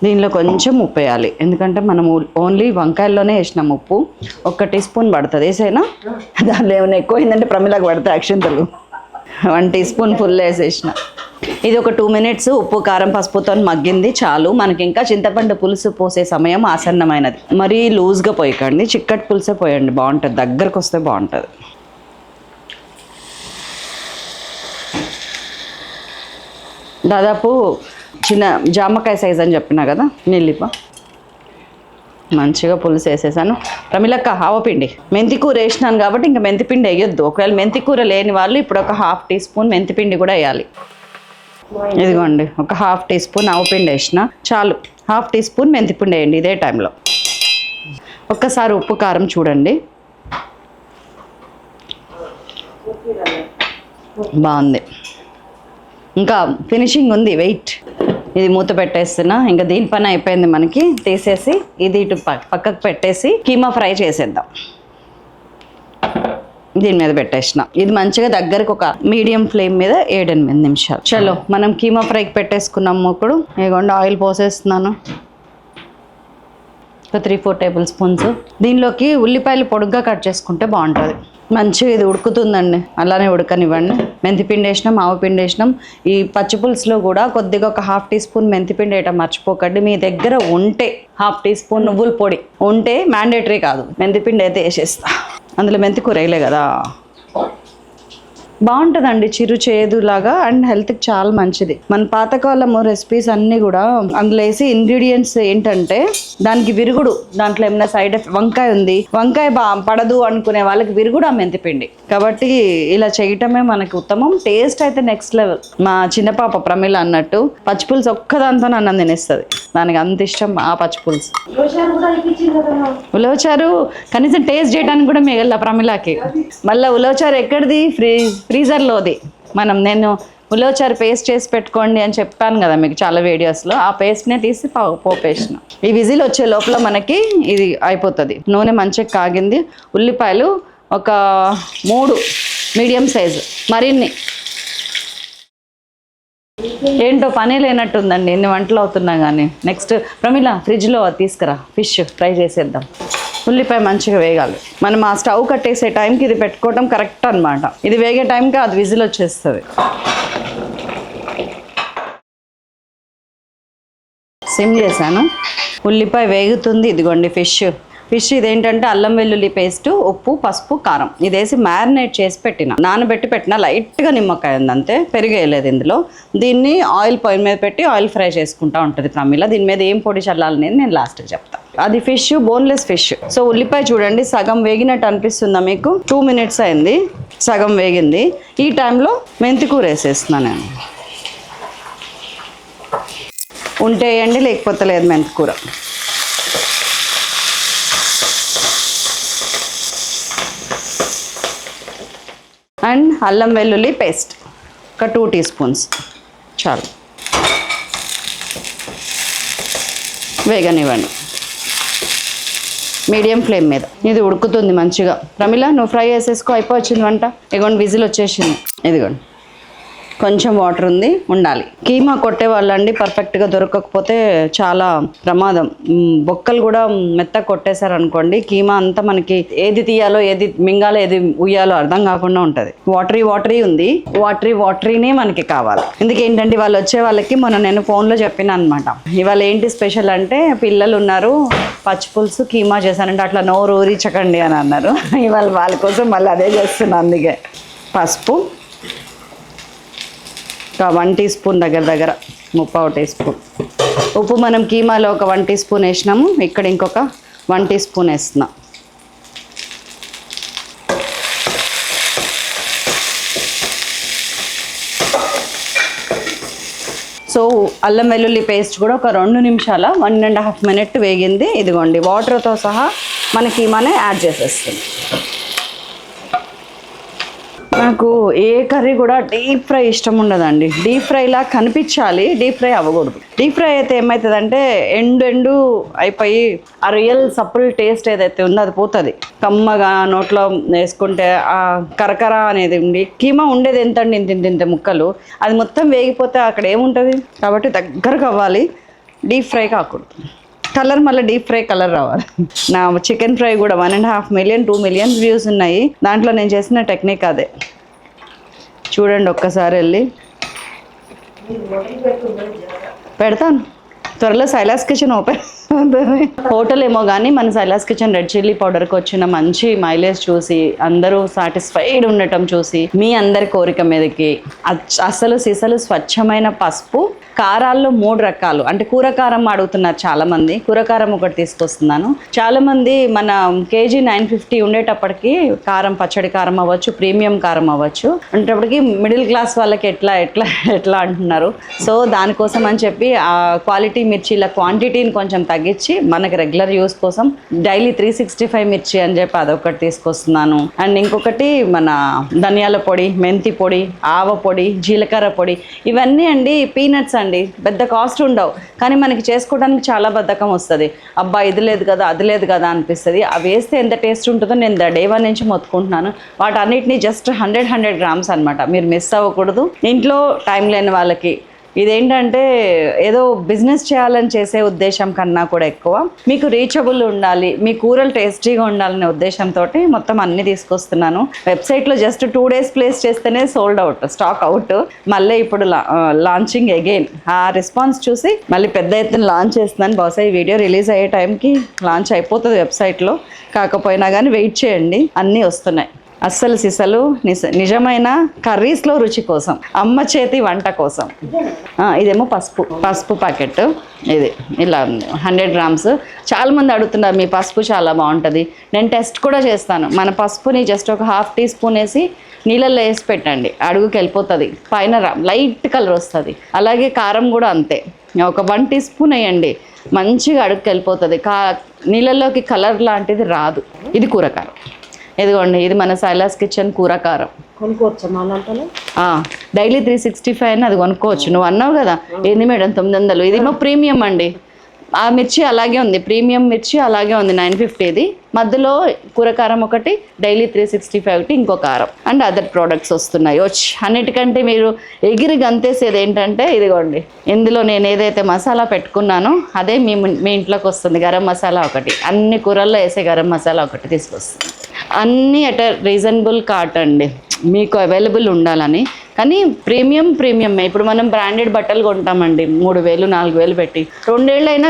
Speaker 1: దీనిలో కొంచెం ఉప్పు వేయాలి, ఎందుకంటే మనం ఓన్లీ వంకాయల్లోనే వేసినాం ఉప్పు. 1 టీ స్పూన్ పడుతుంది. వేసేనా? దానిలో ఏమైనా ఎక్కువ అయిందంటే ప్రమిళకు పడుతుంది అక్షంతలు. 1 టీ స్పూన్ ఫుల్ వేసేసిన. ఇది ఒక 2 minutes ఉప్పు కారం పసుపుతో మగ్గింది చాలు. మనకి ఇంకా చింతపండు పులుసు పోసే సమయం ఆసన్నమైనది. మరీ లూజ్గా పోయకండి, చిక్కటి పులుసే పోయండి, బాగుంటుంది. దగ్గరకు వస్తే బాగుంటుంది. దాదాపు చిన్న జామకాయ సైజ్ అని చెప్పినా కదా. నీళ్ళిప మంచిగా పులుసు వేసేసాను. ప్రమిళక్క ఆవపిండి మెంతికూర వేసినాను కాబట్టి ఇంకా మెంతిపిండి వేయొద్దు. ఒకవేళ మెంతికూర లేని వాళ్ళు ఇప్పుడు ఒక 1/2 టీ స్పూన్ మెంతిపిండి కూడా వేయాలి. ఇదిగోండి, ఒక 1/2 టీ స్పూన్ ఆవపిండి వేసిన చాలు. 1/2 టీ స్పూన్ మెంతిపిండి వేయండి ఇదే టైంలో. ఒక్కసారి ఉప్పు కారం చూడండి. బాగుంది. ఇంకా ఫినిషింగ్ ఉంది, వెయిట్. ఇది మూత పెట్టేస్తున్నా. ఇంకా దీని పని అయిపోయింది మనకి. తీసేసి ఇది ఇటు పక్కకు పెట్టేసి కీమా ఫ్రై చేసేద్దాం. దీని మీద పెట్టేసిన. ఇది మంచిగా దగ్గరకు ఒక మీడియం ఫ్లేమ్ మీద 7-8 నిమిషాలు. చలో మనం కీమా ఫ్రైకి పెట్టేసుకున్నాం. మూకుడు ఇదిగోండి, ఆయిల్ పోసేస్తున్నాను. ఒక 3-4 టేబుల్ స్పూన్స్. దీనిలోకి ఉల్లిపాయలు పొడుగ్గా కట్ చేసుకుంటే బాగుంటుంది. మంచిగా ఇది ఉడుకుతుందండి, అలానే ఉడకనివ్వండి. మెంతిపిండి వేసినాం, ఆవపిండి వేసినాం. ఈ పచ్చి పులుసులో కూడా కొద్దిగా ఒక 1/2 టీ స్పూన్ మెంతిపిండి వేయటం మర్చిపోకండి. మీ దగ్గర ఉంటే 1/2 టీ స్పూన్ నువ్వుల పొడి ఉంటే, మ్యాండేటరీ కాదు. మెంతిపిండి అయితే వేసేస్తా. అందులో మెంతి కూర వేయలే కదా. బాగుంటుందండి, చిరు చేదులాగా. అండ్ హెల్త్కి చాలా మంచిది. మన పాతకాలము రెసిపీస్ అన్నీ కూడా అందులో వేసి ఇంగ్రీడియంట్స్ ఏంటంటే దానికి విరుగుడు. దాంట్లో ఏమైనా సైడ్ ఎఫెక్ట్, వంకాయ ఉంది, వంకాయ పడదు అనుకునే వాళ్ళకి విరుగుడు ఆ మెంతిపిండి. కాబట్టి ఇలా చేయటమే మనకి ఉత్తమం. టేస్ట్ అయితే నెక్స్ట్ లెవెల్. మా చిన్న పాప ప్రమిళ అన్నట్టు పచ్చిపులుసు ఒక్కదాంతో అన్నం తినేస్తుంది. దానికి అంత ఇష్టం ఆ పచ్చిపులుసు. ఉలవచారు కనీసం టేస్ట్ చేయడానికి కూడా మిగల ప్రమిళకి. మళ్ళీ ఉలవచారు ఎక్కడిది? ఫ్రీజర్లోది. నేను ఉలవచారు పేస్ట్ చేసి పెట్టుకోండి అని చెప్పాను కదా మీకు చాలా వీడియోస్లో. ఆ పేస్ట్నే తీసి పోపేసిన. ఈ విజిల్ వచ్చే లోపల మనకి ఇది అయిపోతుంది. నూనె మంచిగా కాగింది. ఉల్లిపాయలు ఒక 3 మీడియం సైజు. మరిన్ని ఏంటో పని లేనట్టుందండి, ఎన్ని వంటలు అవుతున్నా కానీ. నెక్స్ట్ ప్రమిళ ఫ్రిడ్జ్లో తీసుకురా, ఫిష్ ఫ్రై చేసేద్దాం. ఉల్లిపాయ మంచిగా వేగాలి. మనం ఆ స్టవ్ కట్టేసే టైంకి ఇది పెట్టుకోవడం కరెక్ట్ అనమాట. ఇది వేగే టైంకి అది విజిల్ వచ్చేస్తుంది. సిమ్ చేశాను. ఉల్లిపాయ వేగుతుంది. ఇదిగోండి ఫిష్ ఇదేంటంటే అల్లం వెల్లుల్లి పేస్ట్, ఉప్పు, పసుపు, కారం ఇది వేసి మ్యారినేట్ చేసి పెట్టిన, నానబెట్టి పెట్టిన. లైట్గా నిమ్మకాయ ఉంది అంతే, పెరిగేయలేదు ఇందులో. దీన్ని ఆయిల్ పొయ్యి మీద పెట్టి ఆయిల్ ఫ్రై చేసుకుంటా ఉంటుంది ప్రమిళ. దీని మీద ఏం పొడి చల్లాలనేది నేను లాస్ట్ చెప్తాను. అది ఫిష్, బోన్లెస్ ఫిష్. సో ఉల్లిపాయ చూడండి సగం వేగినట్టు అనిపిస్తుందా మీకు? 2 minutes అయింది, సగం వేగింది. ఈ టైంలో మెంతికూర వేసేస్తున్నాను నేను. ఉంటే వేయండి, లేకపోతే లేదు మెంతికూర. అండ్ అల్లం వెల్లుల్లి పేస్ట్ ఒక 2 టీ స్పూన్స్ చాలు. వేగనివ్వండి మీడియం ఫ్లేమ్ మీద. ఇది ఉడుకుతుంది మంచిగా. ప్రమిళ నువ్వు ఫ్రై చేసేసుకో, అయిపోవచ్చింది వంట. ఇదిగోండి విజిల్ వచ్చేసింది. ఇదిగోండి కొంచెం వాటర్ ఉంది ఉండాలి. కీమా కొట్టే వాళ్ళండి పర్ఫెక్ట్గా దొరకకపోతే చాలా ప్రమాదం. బొక్కలు కూడా మెత్తగా కొట్టేశారనుకోండి, కీమా అంతా మనకి ఏది తీయాలో ఏది మింగాలో ఏది ఉయ్యాలో అర్థం కాకుండా ఉంటుంది. వాటరీ ఉంది, వాటరీనే మనకి కావాలి. ఎందుకేంటంటే వాళ్ళు వచ్చే వాళ్ళకి మొన్న నేను ఫోన్లో చెప్పిన అనమాట, ఇవాళ ఏంటి స్పెషల్ అంటే పిల్లలు ఉన్నారు, పచ్చి పులుసు కీమా చేశానంటే అట్లా నోరు ఊరించకండి అని అన్నారు. ఇవాళ వాళ్ళ కోసం మళ్ళీ అదే చేస్తున్నాను. అందుకే పసుపు ఒక 1 టీ స్పూన్ దగ్గర 3/4 టీ స్పూన్. ఉప్పు మనం కీమాలో ఒక 1 టీ స్పూన్ వేసినాము, ఇక్కడ ఇంకొక 1 టీ స్పూన్ వేస్తున్నాం. సో అల్లం వెల్లుల్లి పేస్ట్ కూడా ఒక 2 నిమిషాల 1.5 మినిట్ వేగింది. ఇదిగోండి వాటర్తో సహా మన కీమానే యాడ్ చేసేస్తుంది. నాకు ఏ కర్రీ కూడా డీప్ ఫ్రై ఇష్టం ఉండదండి. డీప్ ఫ్రైలా కనిపించాలి, డీప్ ఫ్రై అవ్వకూడదు. డీప్ ఫ్రై అయితే ఏమవుతుందంటే ఎండు అయిపోయి ఆ రియల్ సప్పుల్ టేస్ట్ ఏదైతే ఉందో అది పోతుంది. కమ్మగా నోట్లో వేసుకుంటే ఆ కరకర అనేది ఉండి, కీమా ఉండేది ఎంతండి ఇంత ముక్కలు, అది మొత్తం వేగిపోతే అక్కడ ఏముంటుంది. కాబట్టి దగ్గరకు అవ్వాలి, డీప్ ఫ్రై కాకూడదు. కలర్ మళ్ళీ డీప్ ఫ్రై కలర్ రావాలి. నా చికెన్ ఫ్రై కూడా 1.5 మిలియన్ 2 మిలియన్ వ్యూస్ ఉన్నాయి. దాంట్లో నేను చేసిన టెక్నిక్ అదే. చూడండి ఒక్కసారి వెళ్ళి పెడతాను. త్వరలో సైలాస్ కిచెన్ ఓపెన్ హోటల్ ఏమో కానీ మన సైలాస్ కిచెన్ రెడ్ చిల్లీ పౌడర్కి వచ్చిన మంచి మైలేజ్ చూసి అందరూ సాటిస్ఫైడ్ ఉండటం చూసి మీ అందరి కోరిక మీదకి అసలు సిసలు స్వచ్ఛమైన పసుపు, కారాల్లో 3 రకాలు, అంటే కూరకారం అడుగుతున్నారు చాలామంది. కూరకారం ఒకటి తీసుకొస్తున్నాను. చాలామంది మన కేజీ 950 ఉండేటప్పటికి కారం, పచ్చడి కారం అవ్వచ్చు, ప్రీమియం కారం అవ్వచ్చు, ఉండేటప్పటికి మిడిల్ క్లాస్ వాళ్ళకి ఎట్లా అంటున్నారు. సో దానికోసం అని చెప్పి ఆ క్వాలిటీ మిర్చీల క్వాంటిటీని కొంచెం తగ్గించి మనకి రెగ్యులర్ యూస్ కోసం డైలీ 365 మిర్చి అని చెప్పి అదొకటి తీసుకొస్తున్నాను. అండ్ ఇంకొకటి మన ధనియాల పొడి, మెంతి పొడి, ఆవ పొడి, జీలకర్ర పొడి, ఇవన్నీ అండి పీనట్స్ అండి, పెద్ద కాస్ట్ ఉండవు, కానీ మనకి చేసుకోవడానికి చాలా బద్ధకం వస్తుంది. అబ్బా ఇది లేదు కదా అది లేదు కదా అనిపిస్తుంది. అవి వేస్తే ఎంత టేస్ట్ ఉంటుందో నేను డే 1 నుంచి మొత్తుకుంటున్నాను. వాటన్నిటిని జస్ట్ 100 గ్రామ్స్ అనమాట. మీరు మిస్ అవ్వకూడదు. ఇంట్లో టైం లేని వాళ్ళకి ఇదేంటంటే ఏదో బిజినెస్ చేయాలని చేసే ఉద్దేశం కన్నా కూడా ఎక్కువ మీకు రీచబుల్ ఉండాలి, మీ కూరలు టేస్టీగా ఉండాలనే ఉద్దేశంతో మొత్తం అన్నీ తీసుకొస్తున్నాను. వెబ్సైట్లో జస్ట్ 2 డేస్ ప్లేస్ చేస్తేనే సోల్డ్ అవుట్, స్టాక్ అవుట్. మళ్ళీ ఇప్పుడు లాంచింగ్ అగైన్. ఆ రెస్పాన్స్ చూసి మళ్ళీ పెద్ద ఎత్తున లాంచ్ చేస్తున్నాను. బహుశా ఈ వీడియో రిలీజ్ అయ్యే టైంకి లాంచ్ అయిపోతుంది వెబ్సైట్లో. కాకపోయినా కానీ వెయిట్ చేయండి, అన్నీ వస్తున్నాయి. అస్సలు సిసలు నిజమైన కర్రీస్లో రుచి కోసం, అమ్మ చేతి వంట కోసం. ఇదేమో పసుపు ప్యాకెట్. ఇది ఇలా 100 గ్రామ్స్. చాలామంది అడుగుతున్నారు మీ పసుపు చాలా బాగుంటుంది. నేను టెస్ట్ కూడా చేస్తాను. మన పసుపుని జస్ట్ ఒక 1/2 టీ స్పూన్ వేసి నీళ్ళల్లో వేసి పెట్టండి, అడుగుకి వెళ్ళిపోతుంది, పైన లైట్ కలర్ వస్తుంది. అలాగే కారం కూడా అంతే, ఒక 1 టీ స్పూన్ వేయండి, మంచిగా అడుగుకి వెళ్ళిపోతుంది. నీళ్ళల్లోకి కలర్ లాంటిది రాదు. ఇది కూరకారం. ఇదిగోండి, ఇది మన సైలాస్ కిచెన్ కూరకారం.
Speaker 4: కొనుక్కోవచ్చా మాలంటలో?
Speaker 1: డైలీ 365 అని అది కొనుక్కోవచ్చు. నువ్వు అన్నావు కదా ఏంది మేడం 900, ఇదేమో ప్రీమియం అండి. ఆ మిర్చి అలాగే ఉంది, ప్రీమియం మిర్చి అలాగే ఉంది 950ది. మధ్యలో కూరకారం ఒకటి, డైలీ 365 ఇంకో కారం అండ్ అదర్ ప్రోడక్ట్స్ వస్తున్నాయి. అన్నిటికంటే మీరు ఎగిరి గంతేసేది ఏంటంటే ఇదిగోండి, ఇందులో నేను ఏదైతే మసాలా పెట్టుకున్నానో అదే మీ ఇంట్లోకి వస్తుంది. గరం మసాలా ఒకటి, అన్ని కూరల్లో వేసే గరం మసాలా ఒకటి తీసుకొస్తుంది. అన్నీ అట్ రీజనబుల్ కాస్ట్ అండి, మీకు అవైలబుల్ ఉండాలని. కానీ ప్రీమియం ఇప్పుడు మనం బ్రాండెడ్ బట్టలు కొంటామండి 3000 4000 పెట్టి, 2 ఏళ్ళైనా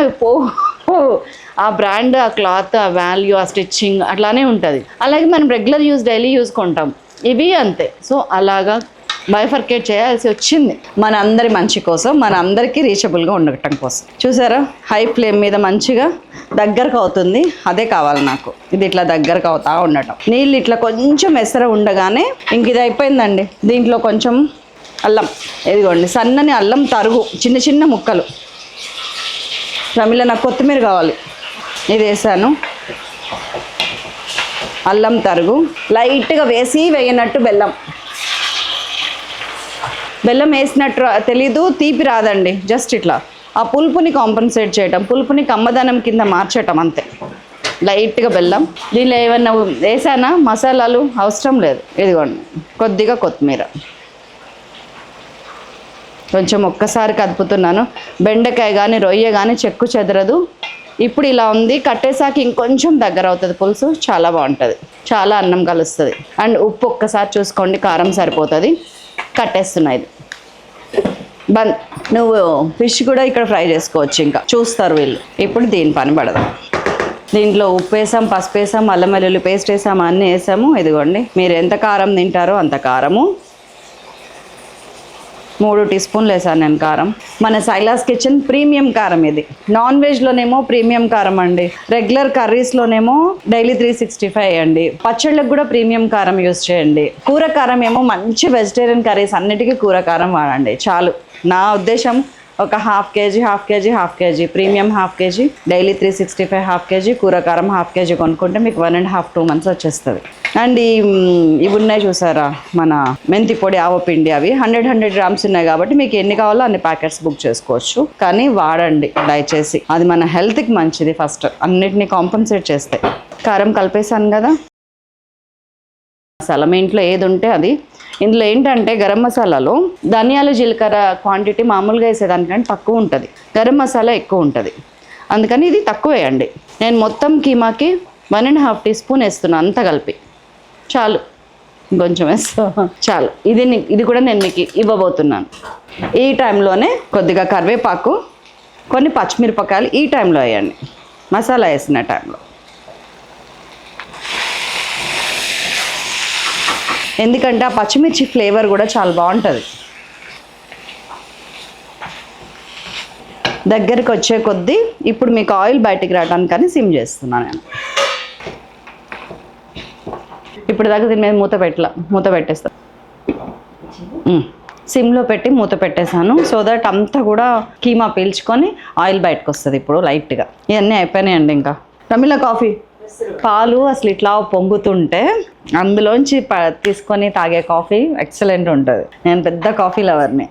Speaker 1: ఆ బ్రాండ్, ఆ క్లాత్, ఆ వాల్యూ, ఆ స్టిచ్చింగ్ అట్లానే ఉంటుంది. అలాగే మనం రెగ్యులర్ యూజ్, డైలీ యూజ్ కొంటాం, ఇవి అంతే. సో అలాగా బైఫర్కేట్ చేయాల్సి వచ్చింది మన అందరి మంచి కోసం, మన అందరికీ రీచబుల్గా ఉండటం కోసం. చూసారా, హై ఫ్లేమ్ మీద మంచిగా దగ్గరకు అవుతుంది. అదే కావాలి నాకు. ఇది ఇట్లా దగ్గరకు అవుతా ఉండటం. నీళ్ళు ఇట్లా కొంచెం ఎసర ఉండగానే ఇంక ఇది అయిపోయిందండి. దీంట్లో కొంచెం అల్లం, ఇదిగోండి సన్నని అల్లం తరుగు, చిన్న ముక్కలు. రమిల నాకు కొత్తిమీర కావాలి, ఇది వేసాను. అల్లం తరుగు లైట్గా వేయనట్టు బెల్లం వేసినట్టు తెలీదు, తీపి రాదండి. జస్ట్ ఇట్లా ఆ పులుపుని కాంపన్సేట్ చేయటం, పులుపుని కమ్మదనం కింద మార్చటం అంతే. లైట్గా బెల్లం. దీనిలో ఏమన్నా వేసానా మసాలాలు అవసరం లేదు. ఇదిగోండి కొద్దిగా కొత్తిమీర, కొంచెం ఒక్కసారి కదుపుతున్నాను. బెండకాయ కానీ రొయ్య కానీ చెక్కు చెదరదు. ఇప్పుడు ఇలా ఉంది, కట్టేసాక ఇంకొంచెం దగ్గర అవుతుంది పులుసు, చాలా బాగుంటుంది, చాలా అన్నం కలుస్తుంది. అండ్ ఉప్పు ఒక్కసారి చూసుకోండి, కారం సరిపోతుంది. కట్టేస్తున్నా ఇది బంద్. నువ్వు ఫిష్ కూడా ఇక్కడ ఫ్రై చేసుకోవచ్చు, ఇంకా చూస్తారు వీళ్ళు. ఇప్పుడు దీని పని పడదు. దీంట్లో ఉప్పు వేసాం, పసుపు వేసాం, అల్లం వెల్లుల్లి పేస్ట్ వేసాము, అన్నీ వేసాము. ఇదిగోండి, మీరు ఎంత కారం తింటారో అంత కారము. 3 టీ స్పూన్లు వేసాను నేను కారం. మన సైలాస్ కిచెన్ ప్రీమియం కారం ఇది. నాన్ వెజ్లోనేమో ప్రీమియం కారం అండి, రెగ్యులర్ కర్రీస్లోనేమో డైలీ 365 అండి. పచ్చళ్ళకు కూడా ప్రీమియం కారం యూస్ చేయండి. కూర కారం ఏమో మంచి వెజిటేరియన్ కర్రీస్ అన్నిటికీ కూర కారం వాడండి చాలు. నా ఉద్దేశం ఒక half KG premium half KG, daily 365 half KG, కూర కారం హాఫ్ కేజీ కొనుక్కుంటే మీకు 1.5-2 months వచ్చేస్తుంది. అండ్ ఇవి ఉన్నాయి చూసారా, మన మెంతి పొడి, ఆవపిండి, అవి 100 grams ఉన్నాయి కాబట్టి మీకు ఎన్ని కావాలో అన్ని ప్యాకెట్స్ బుక్ చేసుకోవచ్చు. కానీ వాడండి దయచేసి, అది మన హెల్త్కి మంచిది. ఫస్ట్ అన్నిటినీ కాంపన్సేట్ చేస్తాయి. కారం కలిపేసాను కదా, మసాలా మీ ఇంట్లో ఏది ఉంటే అది. ఇందులో ఏంటంటే గరం మసాలాలో ధనియాలు జీలకర్ర క్వాంటిటీ మామూలుగా వేసేదానికంటే తక్కువ ఉంటుంది, గరం మసాలా ఎక్కువ ఉంటుంది, అందుకని ఇది తక్కువ వేయండి. నేను మొత్తం కీమాకి 1.5 టీ స్పూన్ వేస్తున్నాను, అంతా కలిపి చాలు. ఇంకొంచెం వేస్తా చాలు. ఇది కూడా నేను మీకు ఇవ్వబోతున్నాను. ఈ టైంలోనే కొద్దిగా కరివేపాకు, కొన్ని పచ్చిమిరపకాయలు ఈ టైంలో వేయండి, మసాలా వేసిన టైంలో. ఎందుకంటే ఆ పచ్చిమిర్చి ఫ్లేవర్ కూడా చాలా బాగుంటుంది. దగ్గరికి వచ్చే కొద్దీ ఇప్పుడు మీకు ఆయిల్ బయటికి రావడానికని సిమ్ చేస్తున్నాను నేను. ఇప్పుడు దాకా దీని మీద మూత పెట్టేస్తాను. సిమ్లో పెట్టి మూత పెట్టేశాను, సో దట్ అంతా కూడా కీమా పీల్చుకొని ఆయిల్ బయటకు వస్తుంది. ఇప్పుడు లైట్గా ఇవన్నీ అయిపోయినాయండి. ఇంకా తమిళ కాఫీ పాలు అసలు ఇట్లా పొంగుతుంటే అందులోంచి తీసుకొని తాగే కాఫీ ఎక్సలెంట్ ఉంటుంది. నేను పెద్ద కాఫీ లవర్ని.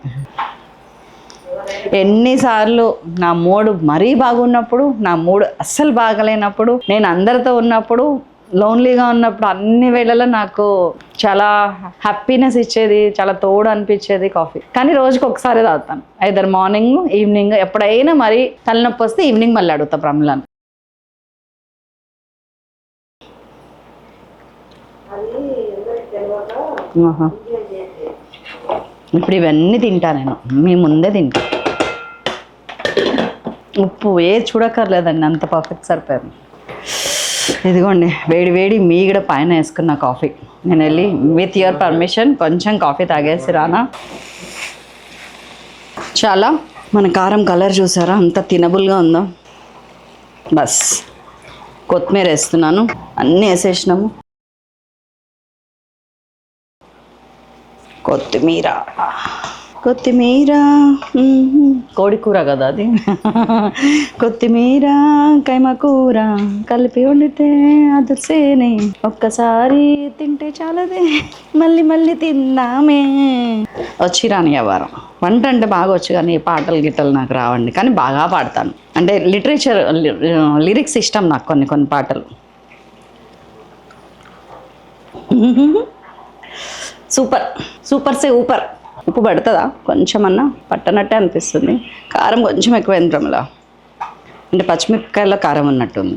Speaker 1: ఎన్నిసార్లు నా మూడు మరీ బాగున్నప్పుడు, నా మూడు అస్సలు బాగలేనప్పుడు, నేను అందరితో ఉన్నప్పుడు, లోన్లీగా ఉన్నప్పుడు, అన్ని వేళల్లో నాకు చాలా హ్యాపీనెస్ ఇచ్చేది, చాలా తోడు అనిపించేది కాఫీ. కానీ రోజుకి ఒకసారి తాగుతాను, ఐదర్ మార్నింగ్ ఈవినింగ్. ఎప్పుడైనా మరీ తలనొప్పి వస్తే ఈవినింగ్ మళ్ళీ అడుగుతా ప్రమిళను. ఇప్పుడు ఇవన్నీ తింటా నేను, మీ ముందే తింటా. ఉప్పు ఏది చూడక్కర్లేదండి, అంత పర్ఫెక్ట్ సరిపోయాను. ఇదిగోండి వేడి వేడి మీగడ పైన వేసుకున్న కాఫీ. నేను వెళ్ళి విత్ యువర్ పర్మిషన్ కొంచెం కాఫీ తాగేసి రానా. చాలా మన కారం కలర్ చూసారా అంత తినబుల్గా ఉందో. బస్ కొత్తిమీర వేస్తున్నాను, అన్నీ వేసేసినాము. కొత్తిమీర కోడి కూర కదా అది. కొత్తిమీర కైమ కూర కలిపి వండితే అదర్సేనే, ఒక్కసారి తింటే చాలదే, మళ్ళీ మళ్ళీ తిందామే. వచ్చి రాని వారం వంట అంటే బాగా వచ్చు, కానీ పాటలు గిట్టలు నాకు రావండి, కానీ బాగా పాడతాను. అంటే లిరిక్స్ ఇష్టం నాకు, కొన్ని పాటలు. సూపర్ సే ఊపర్. ఉప్పు పడుతుందా కొంచెమన్నా? పట్టనట్టే అనిపిస్తుంది. కారం కొంచెం ఎక్కువైంది ప్రమలా, అంటే పచ్చిమిరపకాయల్లో కారం ఉన్నట్టుంది.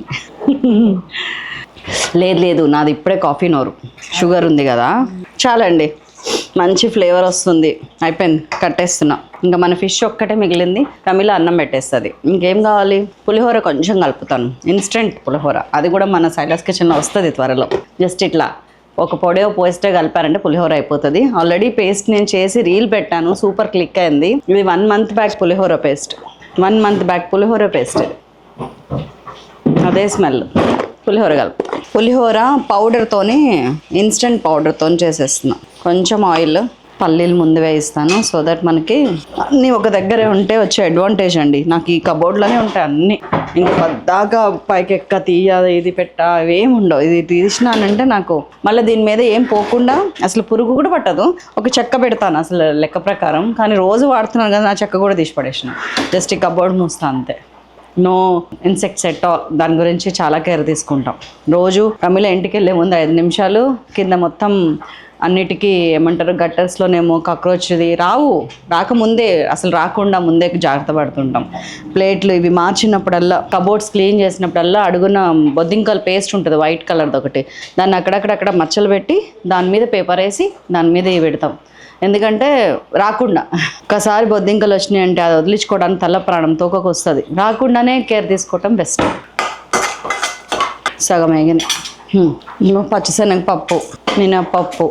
Speaker 1: లేదు నాది ఇప్పుడే కాఫీ నోరు, షుగర్ ఉంది కదా. చాలండి, మంచి ఫ్లేవర్ వస్తుంది. అయిపోయింది, కట్టేస్తున్నా. ఇంకా మన ఫిష్ ఒక్కటే మిగిలింది. ప్రమిళ అన్నం పెట్టేస్తుంది. ఇంకేం కావాలి? పులిహోర కొంచెం కలుపుతాను, ఇన్స్టెంట్ పులిహోర. అది కూడా మన సైలాస్ కిచెన్లో వస్తుంది త్వరలో. జస్ట్ ఇట్లా ఒక పొడియో పోస్టే కలిపారంటే పులిహోర అయిపోతుంది. ఆల్రెడీ పేస్ట్ నేను చేసి రీల్ పెట్టాను, సూపర్ క్లిక్ అయింది. ఇది 1 month బ్యాక్ పులిహోర పేస్ట్, 1 month బ్యాక్ పులిహోర పేస్ట్. అదే స్మెల్. పులిహోర కలుపు. పులిహోర పౌడర్తోని, ఇన్స్టెంట్ పౌడర్తో చేసేస్తున్నా. కొంచెం ఆయిల్, పల్లీలు ముందు వేయిస్తాను, సో దట్ మనకి అన్నీ ఒక దగ్గరే ఉంటే వచ్చే అడ్వాంటేజ్ అండి. నాకు ఈ కబోర్డ్లోనే ఉంటాయి అన్నీ. ఇంకా పద్దాకా పైకి ఎక్క తీయ, ఇది పెట్ట, అవేమి ఉండవు. ఇది తీసినానంటే నాకు మళ్ళీ దీని మీద ఏం పోకుండా, అసలు పురుగు కూడా పట్టదు. ఒక చెక్క పెడతాను అసలు లెక్క ప్రకారం, కానీ రోజు వాడుతున్నాను కదా, నా చెక్క కూడా తీసి పడేసిన. జస్ట్ ఈ కబోర్డ్ మూస్తా అంతే. No insects at all. దాని గురించి చాలా కేర్ తీసుకుంటాం. రోజు ప్రమిళ ఇంటికి వెళ్ళే ముందు 5 నిమిషాలు కింద మొత్తం అన్నిటికీ ఏమంటారు గట్టర్స్లోనేమో కాక్రోచ్ది రాకముందే అసలు రాకుండా ముందే జాగ్రత్త పడుతుంటాం. ప్లేట్లు ఇవి మార్చినప్పుడల్లా, కబోర్డ్స్ క్లీన్ చేసినప్పుడల్లా అడుగున బొద్దింకల పేస్ట్ ఉంటుంది వైట్ కలర్ది ఒకటి, దాన్ని అక్కడక్కడక్కడ మచ్చలు పెట్టి దాని మీద పేపర్ వేసి దాని మీద ఇవి పెడతాం. ఎందుకంటే రాకుండా ఒకసారి బొద్దింకలు వచ్చినాయి అంటే అది వదిలించుకోవడానికి తల ప్రాణం తోకకు వస్తుంది. రాకుండానే కేర్ తీసుకోవటం బెస్ట్. సగం వేగినాయి. పచ్చిశనగపప్పు, మినపప్పు,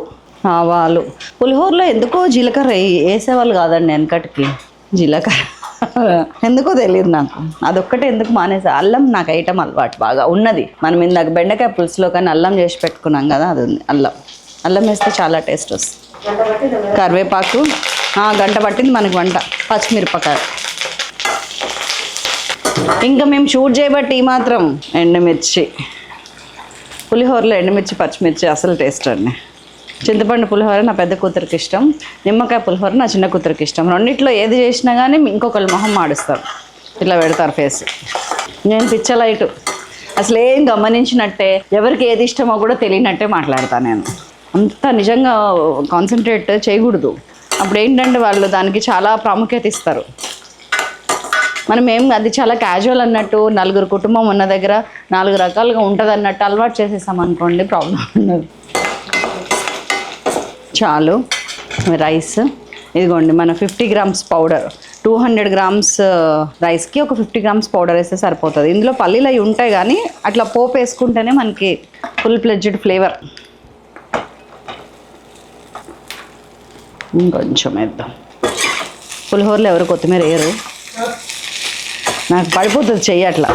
Speaker 1: ఆవాలు. పులిహోరలో ఎందుకో జీలకర్ర వేసేవాళ్ళు కాదండి వెనకటికి. జీలకర్ర ఎందుకో తెలియదు నాకు, అదొక్కటే ఎందుకు మానేసా. అల్లం నాకు ఐటమ్ అలవాటు బాగా ఉన్నది. మనం ఇందాక బెండకాయ పులుసులో కానీ అల్లం చేసి పెట్టుకున్నాం కదా, అది ఉంది. అల్లం వేస్తే చాలా టేస్ట్ వస్తుంది. కరివేపాకు గంట పట్టింది మనకి వంట. పచ్చిమిరపకాయ ఇంకా మేము షూట్ చేయబట్టి ఈ మాత్రం. ఎండుమిర్చి, పులిహోరలో ఎండుమిర్చి పచ్చిమిర్చి అసలు టేస్ట్ అండి. చింతపండు పులిహోర నా పెద్ద కూతురికి ఇష్టం, నిమ్మకాయ పులిహోర నా చిన్న కూతురికి ఇష్టం. రెండిట్లో ఏది చేసినా కానీ ఇంకొకళ్ళు మొహం మాడుస్తారు, ఇట్లా పెడతారు ఫేస్. నేను పిచ్చలైటు అసలు ఏం గమనించినట్టే, ఎవరికి ఏది ఇష్టమో కూడా తెలియనట్టే మాట్లాడతాను నేను. అంత నిజంగా కాన్సన్ట్రేట్ చేయకూడదు. అప్పుడు ఏంటంటే వాళ్ళు దానికి చాలా ప్రాముఖ్యత ఇస్తారు. మనం అది చాలా క్యాజువల్ అన్నట్టు, నలుగురు కుటుంబం ఉన్న దగ్గర 4 రకాలుగా ఉంటుంది అన్నట్టు అలవాటు చేసేసాం అనుకోండి, ప్రాబ్లం ఉండదు. చాలు. రైస్ ఇదిగోండి, మన 50 grams పౌడర్, 200 grams రైస్కి ఒక 50 grams పౌడర్ వేస్తే సరిపోతుంది. ఇందులో పల్లీలు అవి ఉంటాయి కానీ అట్లా పోపు వేసుకుంటేనే మనకి ఫుల్ ఫ్లెడ్జ్డ్ ఫ్లేవర్. ఇంకొంచెం వేద్దాం. పులిహోరలో ఎవరు కొత్తిమీర వేయరు, నాకు పడిపోతుంది చెయ్యి. అట్లా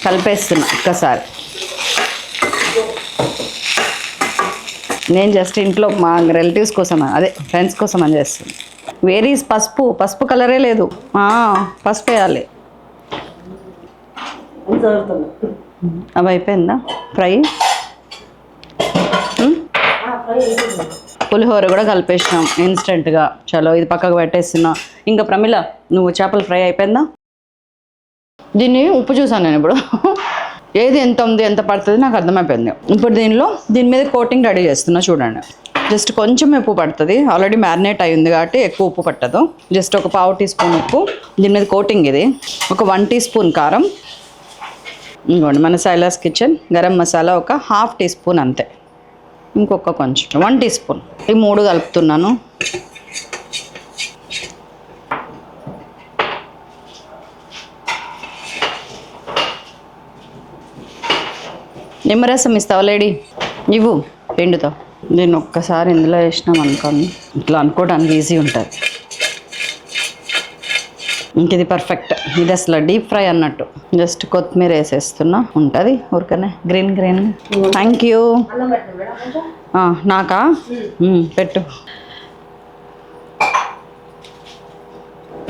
Speaker 1: కలిపేస్తున్నా ఒక్కసారి. నేను జస్ట్ ఇంట్లో మా రిలేటివ్స్ కోసం, అదే ఫ్రెండ్స్ కోసం అని చేస్తుంది. వేరీస్ పసుపు కలరే లేదు. పసుపు వేయాలి. అవి అయిపోయిందా ఫ్రై? పులిహోర కూడా కలిపేసినాం ఇన్స్టెంట్గా. చలో ఇది పక్కకు పెట్టేస్తున్నా. ఇంకా ప్రమిళ, నువ్వు చేపల ఫ్రై అయిపోయిందా? దీన్ని ఉప్పు చూసాను నేను ఇప్పుడు, ఏది ఎంత ఉంది ఎంత పడుతుంది నాకు అర్థమైపోయింది. ఇప్పుడు దీని మీద కోటింగ్ రెడీ చేస్తున్నా చూడండి. జస్ట్ కొంచెం ఉప్పు పడుతుంది, ఆల్రెడీ మ్యారినేట్ అయి ఉంది కాబట్టి ఎక్కువ ఉప్పు పట్టదు. జస్ట్ ఒక 1/2 teaspoon ఉప్పు. దీని మీద కోటింగ్ ఇది. ఒక 1 teaspoon కారం. ఇంకోండి మన సైలాస్ కిచెన్ గరం మసాలా ఒక 1/2 teaspoon అంతే. ఇంకొక కొంచెం 1 teaspoon. ఈ 3 కలుపుతున్నాను. నిమ్మరసం ఇస్తావా లేడీ? ఇవ్వు పిండితో. దీన్ని ఒక్కసారి ఇందులో వేసినాం అనుకోండి, ఇట్లా అనుకోవడానికి ఈజీ ఉంటుంది. ఇంక ఇది పర్ఫెక్ట్. ఇది అసలు డీప్ ఫ్రై అన్నట్టు. జస్ట్ కొత్తిమీర వేసేస్తున్నా, ఉంటుంది ఊరికనే గ్రీన్. Thank you. నాకా? పెట్టు.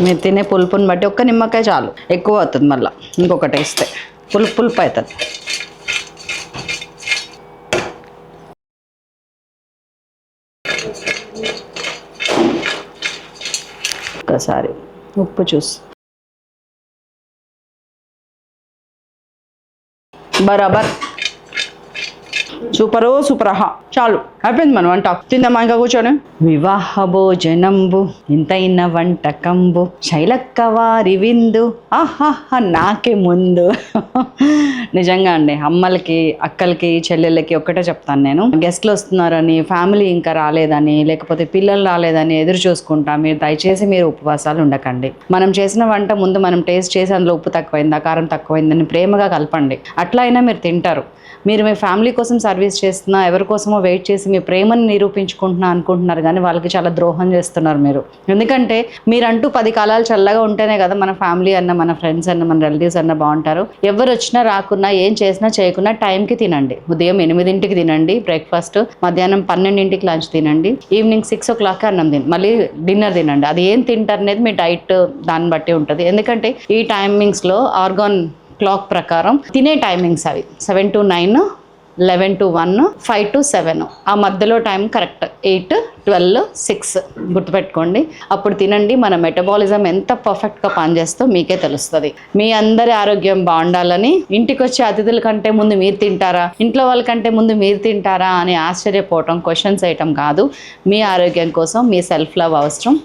Speaker 1: మీరు తినే పులుపుని బట్టి ఒక్క నిమ్మకాయ చాలు, ఎక్కువ అవుతుంది మళ్ళీ ఇంకొకటి వేస్తే పులుపు అవుతుంది. ఒక్కసారి ఉప్పు చూసి బరాబర్. సూపర్. చాలు అయిపోయింది మన వంట. తిందామా ఇంకా కూర్చొని? వివాహ భోజనంబు ఇంతైన వంటకంబు శైలక్క వారి విందు ఆహాహా నాకే ముందు. నిజంగా అండి, అమ్మలకి అక్కలకి చెల్లెళ్ళకి ఒక్కటే చెప్తాను నేను, గెస్ట్లు వస్తున్నారని, ఫ్యామిలీ ఇంకా రాలేదని, లేకపోతే పిల్లలు రాలేదని ఎదురు చూసుకుంటా మీరు దయచేసి మీరు ఉపవాసాలు ఉండకండి. మనం చేసిన వంట ముందు మనం టేస్ట్ చేసి అందులో ఉప్పు తక్కువైందా కారం తక్కువైందని ప్రేమగా కలపండి. అట్లా అయినా మీరు తింటారు. మీరు మీ ఫ్యామిలీ కోసం సర్వీస్ చేస్తున్నా, ఎవరి కోసమో వెయిట్ చేసి మీ ప్రేమను నిరూపించుకుంటున్నా అనుకుంటున్నారు కానీ వాళ్ళకి చాలా ద్రోహం చేస్తున్నారు మీరు. ఎందుకంటే మీరంటూ 10 కాలాలు చల్లగా ఉంటేనే కదా మన ఫ్యామిలీ అన్న, మన ఫ్రెండ్స్ అన్న, మన రిలేటివ్స్ అన్న బాగుంటారు. ఎవరు వచ్చినా రాకున్నా, ఏం చేసినా చేయకున్నా టైంకి తినండి. ఉదయం 8 తినండి బ్రేక్ఫాస్ట్, మధ్యాహ్నం 12 లంచ్ తినండి, ఈవినింగ్ 6 o'clock అన్నం తినండి, మళ్ళీ డిన్నర్ తినండి. అది ఏం తింటారు అనేది మీ డైట్ దాన్ని బట్టి ఉంటుంది. ఎందుకంటే ఈ టైమింగ్స్లో ఆర్గాన్ క్లాక్ ప్రకారం తినే టైమింగ్స్ అవి 7 to 9, 11 to 1, 5 to 7. ఆ మధ్యలో టైం కరెక్ట్ 8 12, 6 గుర్తుపెట్టుకోండి. అప్పుడు తినండి. మన మెటబాలిజం ఎంత పర్ఫెక్ట్గా పనిచేస్తో మీకే తెలుస్తుంది. మీ అందరి ఆరోగ్యం బాగుండాలని ఇంటికి వచ్చే అతిథుల కంటే ముందు మీరు తింటారా, ఇంట్లో వాళ్ళకంటే ముందు మీరు తింటారా అని ఆశ్చర్యపోవటం క్వశ్చన్స్ వేయటం కాదు. మీ ఆరోగ్యం కోసం మీ సెల్ఫ్ లవ్ అవసరం.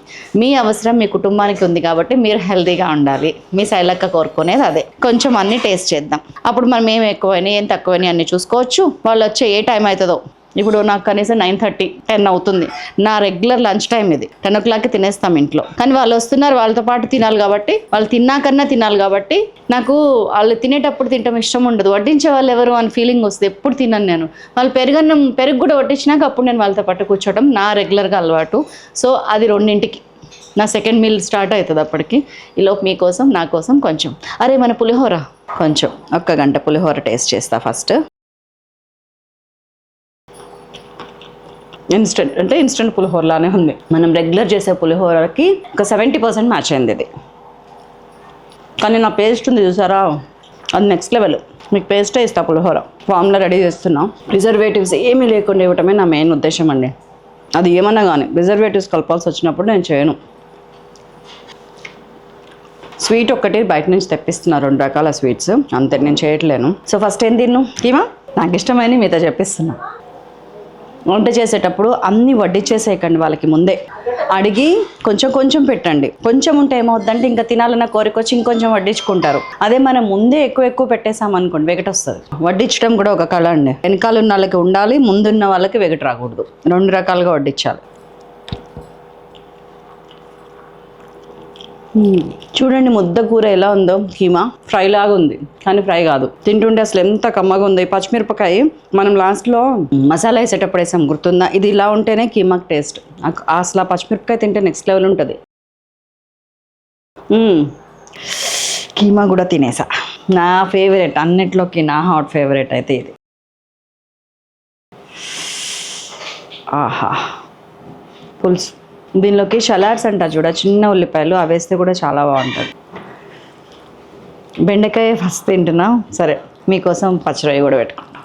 Speaker 1: మీ అవసరం మీ కుటుంబానికి ఉంది కాబట్టి మీరు హెల్తీగా ఉండాలి. మీ శైలక్క కోరుకునేది అదే. కొంచెం అన్ని టేస్ట్ చేద్దాం. అప్పుడు మనం ఏం ఎక్కువని ఏం తక్కువని అన్ని చూసుకోవచ్చు. వాళ్ళు వచ్చే ఏ టైం అవుతుందో, ఇప్పుడు నాకు కనీసం 9:30, 10 అవుతుంది. నా రెగ్యులర్ లంచ్ టైం ఇది. 10 o'clockకి తినేస్తాం ఇంట్లో. కానీ వాళ్ళు వస్తున్నారు, వాళ్ళతో పాటు తినాలి కాబట్టి, వాళ్ళు తిన్నాకన్నా తినాలి కాబట్టి నాకు వాళ్ళు తినేటప్పుడు తినటం ఇష్టం ఉండదు. వడ్డించే వాళ్ళు ఎవరు అని ఫీలింగ్ వస్తుంది. ఎప్పుడు తినను నేను. వాళ్ళు పెరుగు కూడా వడ్డించినాక అప్పుడు నేను వాళ్ళతో పాటు కూర్చోవడం నా రెగ్యులర్గా అలవాటు. సో అది 2ంటికి నా సెకండ్ మీల్ స్టార్ట్ అవుతుంది. అప్పటికి ఈలోపు మీకోసం నా కోసం కొంచెం మన పులిహోర కొంచెం 1 గంట పులిహోర టేస్ట్ చేస్తా ఫస్ట్. ఇన్స్టెంట్ పులిహోరలానే ఉంది. మనం రెగ్యులర్ చేసే పులిహోరకి ఒక 70% మ్యాచ్ అయింది ఇది. కానీ నా పేస్ట్ ఉంది చూసారా, అది నెక్స్ట్ లెవెల్. మీకు పేస్టే ఇస్తా పులిహోర. ఫామ్లో రెడీ చేస్తున్నాం. ప్రిజర్వేటివ్స్ ఏమీ లేకుండా ఇవ్వటమే నా మెయిన్ ఉద్దేశం అండి. అది ఏమన్నా కానీ ప్రిజర్వేటివ్స్ కలపాల్సి వచ్చినప్పుడు నేను చేయను. స్వీట్ ఒక్కటి బయట నుంచి తెప్పిస్తున్నా, 2 రకాల స్వీట్స్ అంతే, నేను చేయట్లేను. సో ఫస్ట్ ఏం తిన్ను కీమా, నాకు ఇష్టమైన మీతో చెప్పిస్తున్నా. వంట చేసేటప్పుడు అన్నీ వడ్డించేసేయకండి. వాళ్ళకి ముందే అడిగి కొంచెం పెట్టండి. కొంచెం ఉంటే ఏమవుద్దంటే ఇంకా తినాలన్న కోరిక వచ్చి ఇంకొంచెం వడ్డించుకుంటారు. అదే మనం ముందే ఎక్కువ పెట్టేసామనుకోండి వెగట వస్తుంది. వడ్డించడం కూడా ఒక కళ అండి. వెనకాల ఉన్న వాళ్ళకి ఉండాలి, ముందున్న వాళ్ళకి వెగట రాకూడదు. 2 రకాలుగా వడ్డించాలి. చూడండి ముద్ద కూర ఎలా ఉందో. కీమా ఫ్రై లాగా ఉంది కానీ ఫ్రై కాదు. తింటుంటే అసలు ఎంత కమ్మగా ఉంది. పచ్చిమిరపకాయ మనం లాస్ట్లో మసాలా వేసేటప్పుడు వేసాం, గుర్తుందా? ఇది ఇలా ఉంటేనే కీమాకి టేస్ట్. అసలు ఆ పచ్చిమిరపకాయ తింటే నెక్స్ట్ లెవెల్ ఉంటుంది. కీమా కూడా తినేసా. నా ఫేవరెట్ అన్నిట్లోకి నా హాట్ ఫేవరెట్ అయితే ఇది. ఆహా పులుసు. దీనిలోకి షలాడ్స్ అంటారు చూడ, చిన్న ఉల్లిపాయలు, అవి వేస్తే కూడా చాలా బాగుంటుంది. బెండకాయ ఫస్ట్ తింటున్నా. సరే మీకోసం పచ్చిరొయ్య కూడా పెట్టుకుంటాం.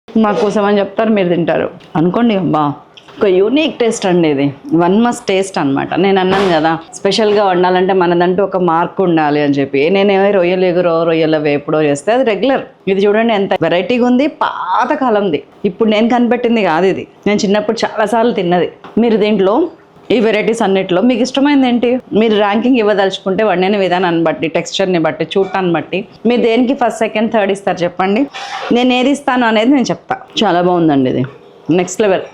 Speaker 1: మా కోసం అని చెప్తారు, మీరు తింటారు అనుకోండి. అబ్బా ఒక యూనిక్ టేస్ట్ అండి ఇది. 1 must టేస్ట్ అనమాట. నేను అన్నాను కదా స్పెషల్గా వండాలంటే మనదంటూ ఒక మార్క్ ఉండాలి అని చెప్పి. నేనేమో రొయ్యలు ఎగురో రొయ్యల వేపుడో చేస్తే అది రెగ్యులర్. ఇది చూడండి ఎంత వెరైటీగా ఉంది, పాతకాలంది. ఇప్పుడు నేను కనిపెట్టింది కాదు ఇది, నేను చిన్నప్పుడు చాలాసార్లు తిన్నది. మీరు దీంట్లో ఈ వెరైటీస్ అన్నిట్లో మీకు ఇష్టమైంది ఏంటి? మీరు ర్యాంకింగ్ ఇవ్వదలుచుకుంటే వండిన విధానాన్ని బట్టి, టెక్స్చర్ని బట్టి, చూడటాన్ని బట్టి మీరు దేనికి ఫస్ట్, సెకండ్, థర్డ్ ఇస్తారు చెప్పండి. నేను ఏది ఇస్తాను అనేది నేను చెప్తా. చాలా బాగుందండి ఇది, నెక్స్ట్ లెవెల్.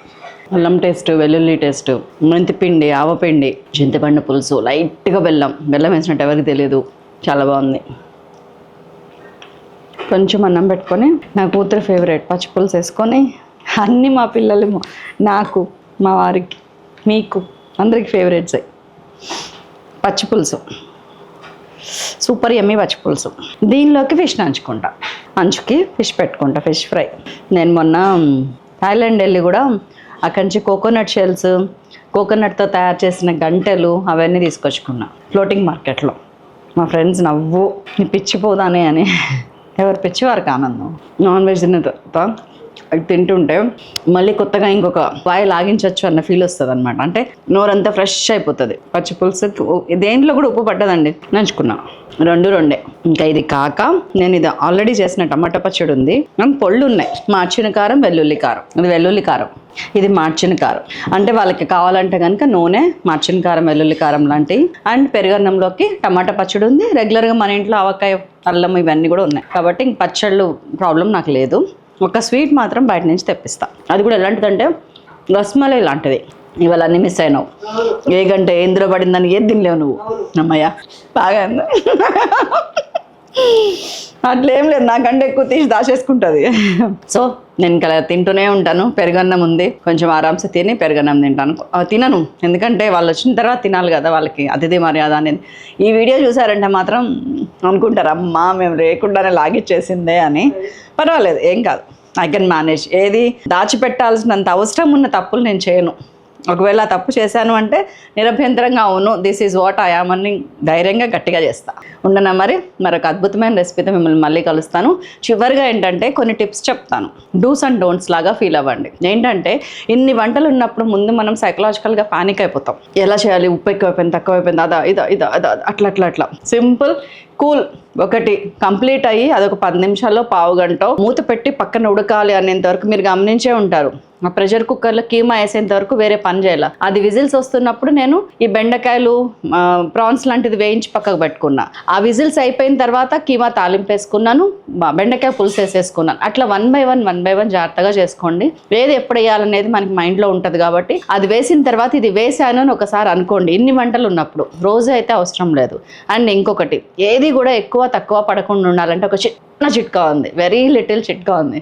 Speaker 1: అల్లం టేస్ట్, వెల్లుల్లి టేస్ట్, మెంతిపిండి, ఆవపిండి, చింతపండు పులుసు, లైట్గా బెల్లం వేసినట్టు ఎవరికి తెలియదు. చాలా బాగుంది. కొంచెం అన్నం పెట్టుకొని నా కూతురు ఫేవరెట్ పచ్చి పులుసు వేసుకొని, అన్నీ మా పిల్లలు, నాకు, మా వారికి, మీకు అందరికి ఫేవరెట్సే. పచ్చి పులుసు సూపర్ యమ్మీ పచ్చి పులుసు. దీనిలోకి ఫిష్ నంచుకుంటా, అంచుకి ఫిష్ పెట్టుకుంటా, ఫిష్ ఫ్రై. నేను మొన్న థాయిలాండ్ వెళ్ళి కూడా అక్కడి నుంచి కోకోనట్ షెల్స్, కోకోనట్తో తయారు చేసిన గంటెలు అవన్నీ తీసుకొచ్చుకున్నా ఫ్లోటింగ్ మార్కెట్లో. మా ఫ్రెండ్స్ నవ్వు నీ పిచ్చిపోదానే అని. ఎవరు పిచ్చివారికి ఆనందం. నాన్ వెజ్ తిన్న తర్వాత అవి తింటుంటే మళ్ళీ కొత్తగా ఇంకొక వాయి లాగించవచ్చు అన్న ఫీల్ వస్తుంది అనమాట. అంటే నోరంతా ఫ్రెష్ అయిపోతుంది. పచ్చి పులుసు దేంట్లో కూడా ఉప్పు పట్టదండి. నంచుకున్నా 2 ఇంకా ఇది కాక నేను ఇది ఆల్రెడీ చేసిన టమాటా పచ్చడి ఉంది, అండ్ పొళ్ళు ఉన్నాయి. మార్చిన కారం, వెల్లుల్లి కారం. ఇది వెల్లుల్లి కారం, ఇది మార్చిన కారం. అంటే వాళ్ళకి కావాలంటే కనుక నూనె, మార్చిన కారం, వెల్లుల్లి కారం లాంటివి. అండ్ పెరుగన్నంలోకి టమాటా పచ్చడి ఉంది. రెగ్యులర్గా మన ఇంట్లో ఆవకాయ, అల్లం ఇవన్నీ కూడా ఉన్నాయి కాబట్టి ఇంక పచ్చళ్ళు ప్రాబ్లం నాకు లేదు. ఒక స్వీట్ మాత్రం బయట నుంచి తెప్పిస్తా. అది కూడా ఎలాంటిదంటే రస్మలై లాంటిది. ఇవాళ అన్నీ మిస్ అయినావు. ఏ గంట ఎందులో పడిందని ఏది తినలేవు నువ్వు. అమ్మయ్య బాగా అట్లేం లేదు, నాకంటే ఎక్కువ తీసి దాచేసుకుంటుంది. సో నేను ఇంకా తింటూనే ఉంటాను. పెరుగన్నం ఉంది, కొంచెం ఆరామ్సే తిని పెరుగన్నం తినను. ఎందుకంటే వాళ్ళు వచ్చిన తర్వాత తినాలి కదా, వాళ్ళకి అతిథి మర్యాద అనేది. ఈ వీడియో చూసారంటే మాత్రం అనుకుంటారు అమ్మా మేము లేకుండానే లాగిచ్చేసిందే అని. పర్వాలేదు, ఏం కాదు, ఐ కెన్ మేనేజ్. ఏది దాచిపెట్టాల్సినంత అవసరం ఉన్న తప్పులు నేను చేయను. ఒకవేళ ఆ తప్పు చేశాను అంటే నిరభ్యంతరంగా అవును this is what I am అని ధైర్యంగా గట్టిగా చేస్తా. ఉండనా మరి మరొక అద్భుతమైన రెసిపీతో మిమ్మల్ని మళ్ళీ కలుస్తాను. చివరిగా ఏంటంటే కొన్ని టిప్స్ చెప్తాను, డూస్ అండ్ డోంట్స్ లాగా ఫీల్ అవ్వండి. ఏంటంటే ఇన్ని వంటలు ఉన్నప్పుడు ముందు మనం సైకలాజికల్గా పానిక్ అయిపోతాం. ఎలా చేయాలి, ఉప్పు ఎక్కువైపోయింది తక్కువైపోయింది అదా ఇదా అట్లా సింపుల్ కూల్ ఒకటి కంప్లీట్ అయ్యి అదొక 10 నిమిషాల్లో పావు గంట మూత పెట్టి పక్కన ఉడకాలి అనేంత వరకు మీరు గమనించే ఉంటారు. ఆ ప్రెషర్ కుక్కర్లో కీమా వేసేంత వరకు వేరే పని చేయాలి. అది విజిల్స్ వస్తున్నప్పుడు నేను ఈ బెండకాయలు ప్రాన్స్ లాంటిది వేయించి పక్కకు పెట్టుకున్నా. ఆ విజిల్స్ అయిపోయిన తర్వాత కీమా తాలింపు వేసుకున్నాను, బెండకాయ పులుసు వేసేసుకున్నాను. అట్లా వన్ బై వన్ జాగ్రత్తగా చేసుకోండి. ఏది ఎప్పుడు వేయాలనేది మనకి మైండ్లో ఉంటుంది కాబట్టి అది వేసిన తర్వాత ఇది వేసాను అని ఒకసారి అనుకోండి. ఇన్ని వంటలు ఉన్నప్పుడు రోజు అయితే అవసరం లేదు. అండ్ ఇంకొకటి, ఏది కూడా ఎక్కువ తక్కువ పడకుండా ఉండాలంటే ఒక చిన్న చిట్కా ఉంది, వెరీ లిటిల్ చిట్కా ఉంది.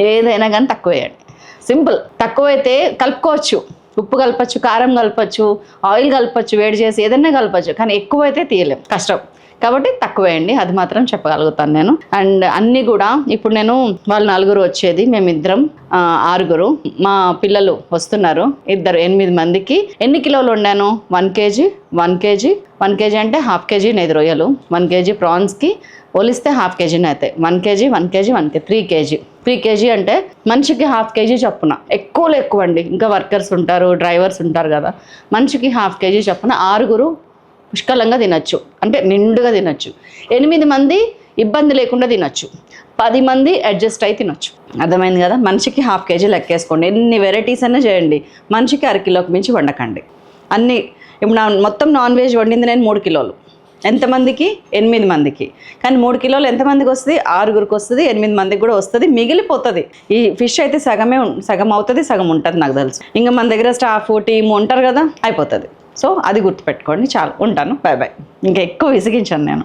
Speaker 1: ఏదైనా కానీ తక్కువ వేయండి. సింపుల్. తక్కువైతే కలుపుకోవచ్చు, ఉప్పు కలపచ్చు, కారం కలపచ్చు, ఆయిల్ కలపచ్చు, వేడి చేసి ఏదైనా కలపచ్చు. కానీ ఎక్కువైతే తీయలేం, కష్టం. కాబట్టి తక్కువ వేయండి, అది మాత్రం చెప్పగలుగుతాను నేను. అండ్ అన్నీ కూడా ఇప్పుడు నేను వాళ్ళు 4 వచ్చేది, మేమిద్దరం 6. మా పిల్లలు వస్తున్నారు, 8 మందికి. ఎన్ని కిలోలు వండాను? 1 kg 1 kg 1 kg అంటే ½ kg నేతి రొయ్యలు, 1 kg ప్రాన్స్కి పోలిస్తే ½ kg అవుతాయి. 1 kg 1 kg 1 kg 3 kg అంటే మనిషికి ½ kg చొప్పున. ఎక్కువ అండి, ఇంకా వర్కర్స్ ఉంటారు, డ్రైవర్స్ ఉంటారు కదా, మనిషికి ½ kg చొప్పున 6 పుష్కలంగా తినచ్చు, అంటే నిండుగా తినచ్చు. 8 మంది ఇబ్బంది లేకుండా తినచ్చు, 10 మంది అడ్జస్ట్ అయి తినొచ్చు. అర్థమైంది కదా? మనిషికి ½ kg లెక్కేసుకోండి. ఎన్ని వెరైటీస్ అయినా చేయండి, మనిషికి 1 కిలోకి మించి వండకండి. అన్నీ ఇప్పుడు మొత్తం నాన్ వెజ్ వండింది నేను 3 కిలోలు. ఎంతమందికి? 8 మందికి. కానీ 3 కిలోలు ఎంతమందికి వస్తుంది? 6 వస్తుంది, 8 మందికి కూడా వస్తుంది, మిగిలిపోతుంది. ఈ ఫిష్ అయితే సగం అవుతుంది, సగం ఉంటుంది నాకు తెలుసు. ఇంకా మన దగ్గర స్టాఫ్ టీమ్ ఉంటారు కదా, అయిపోతుంది. సో అది గుర్తుపెట్టుకోండి. చాలు, ఉంటాను, బాయ్ బాయ్. ఇంకా ఎక్కువ విసిగించాను నేను.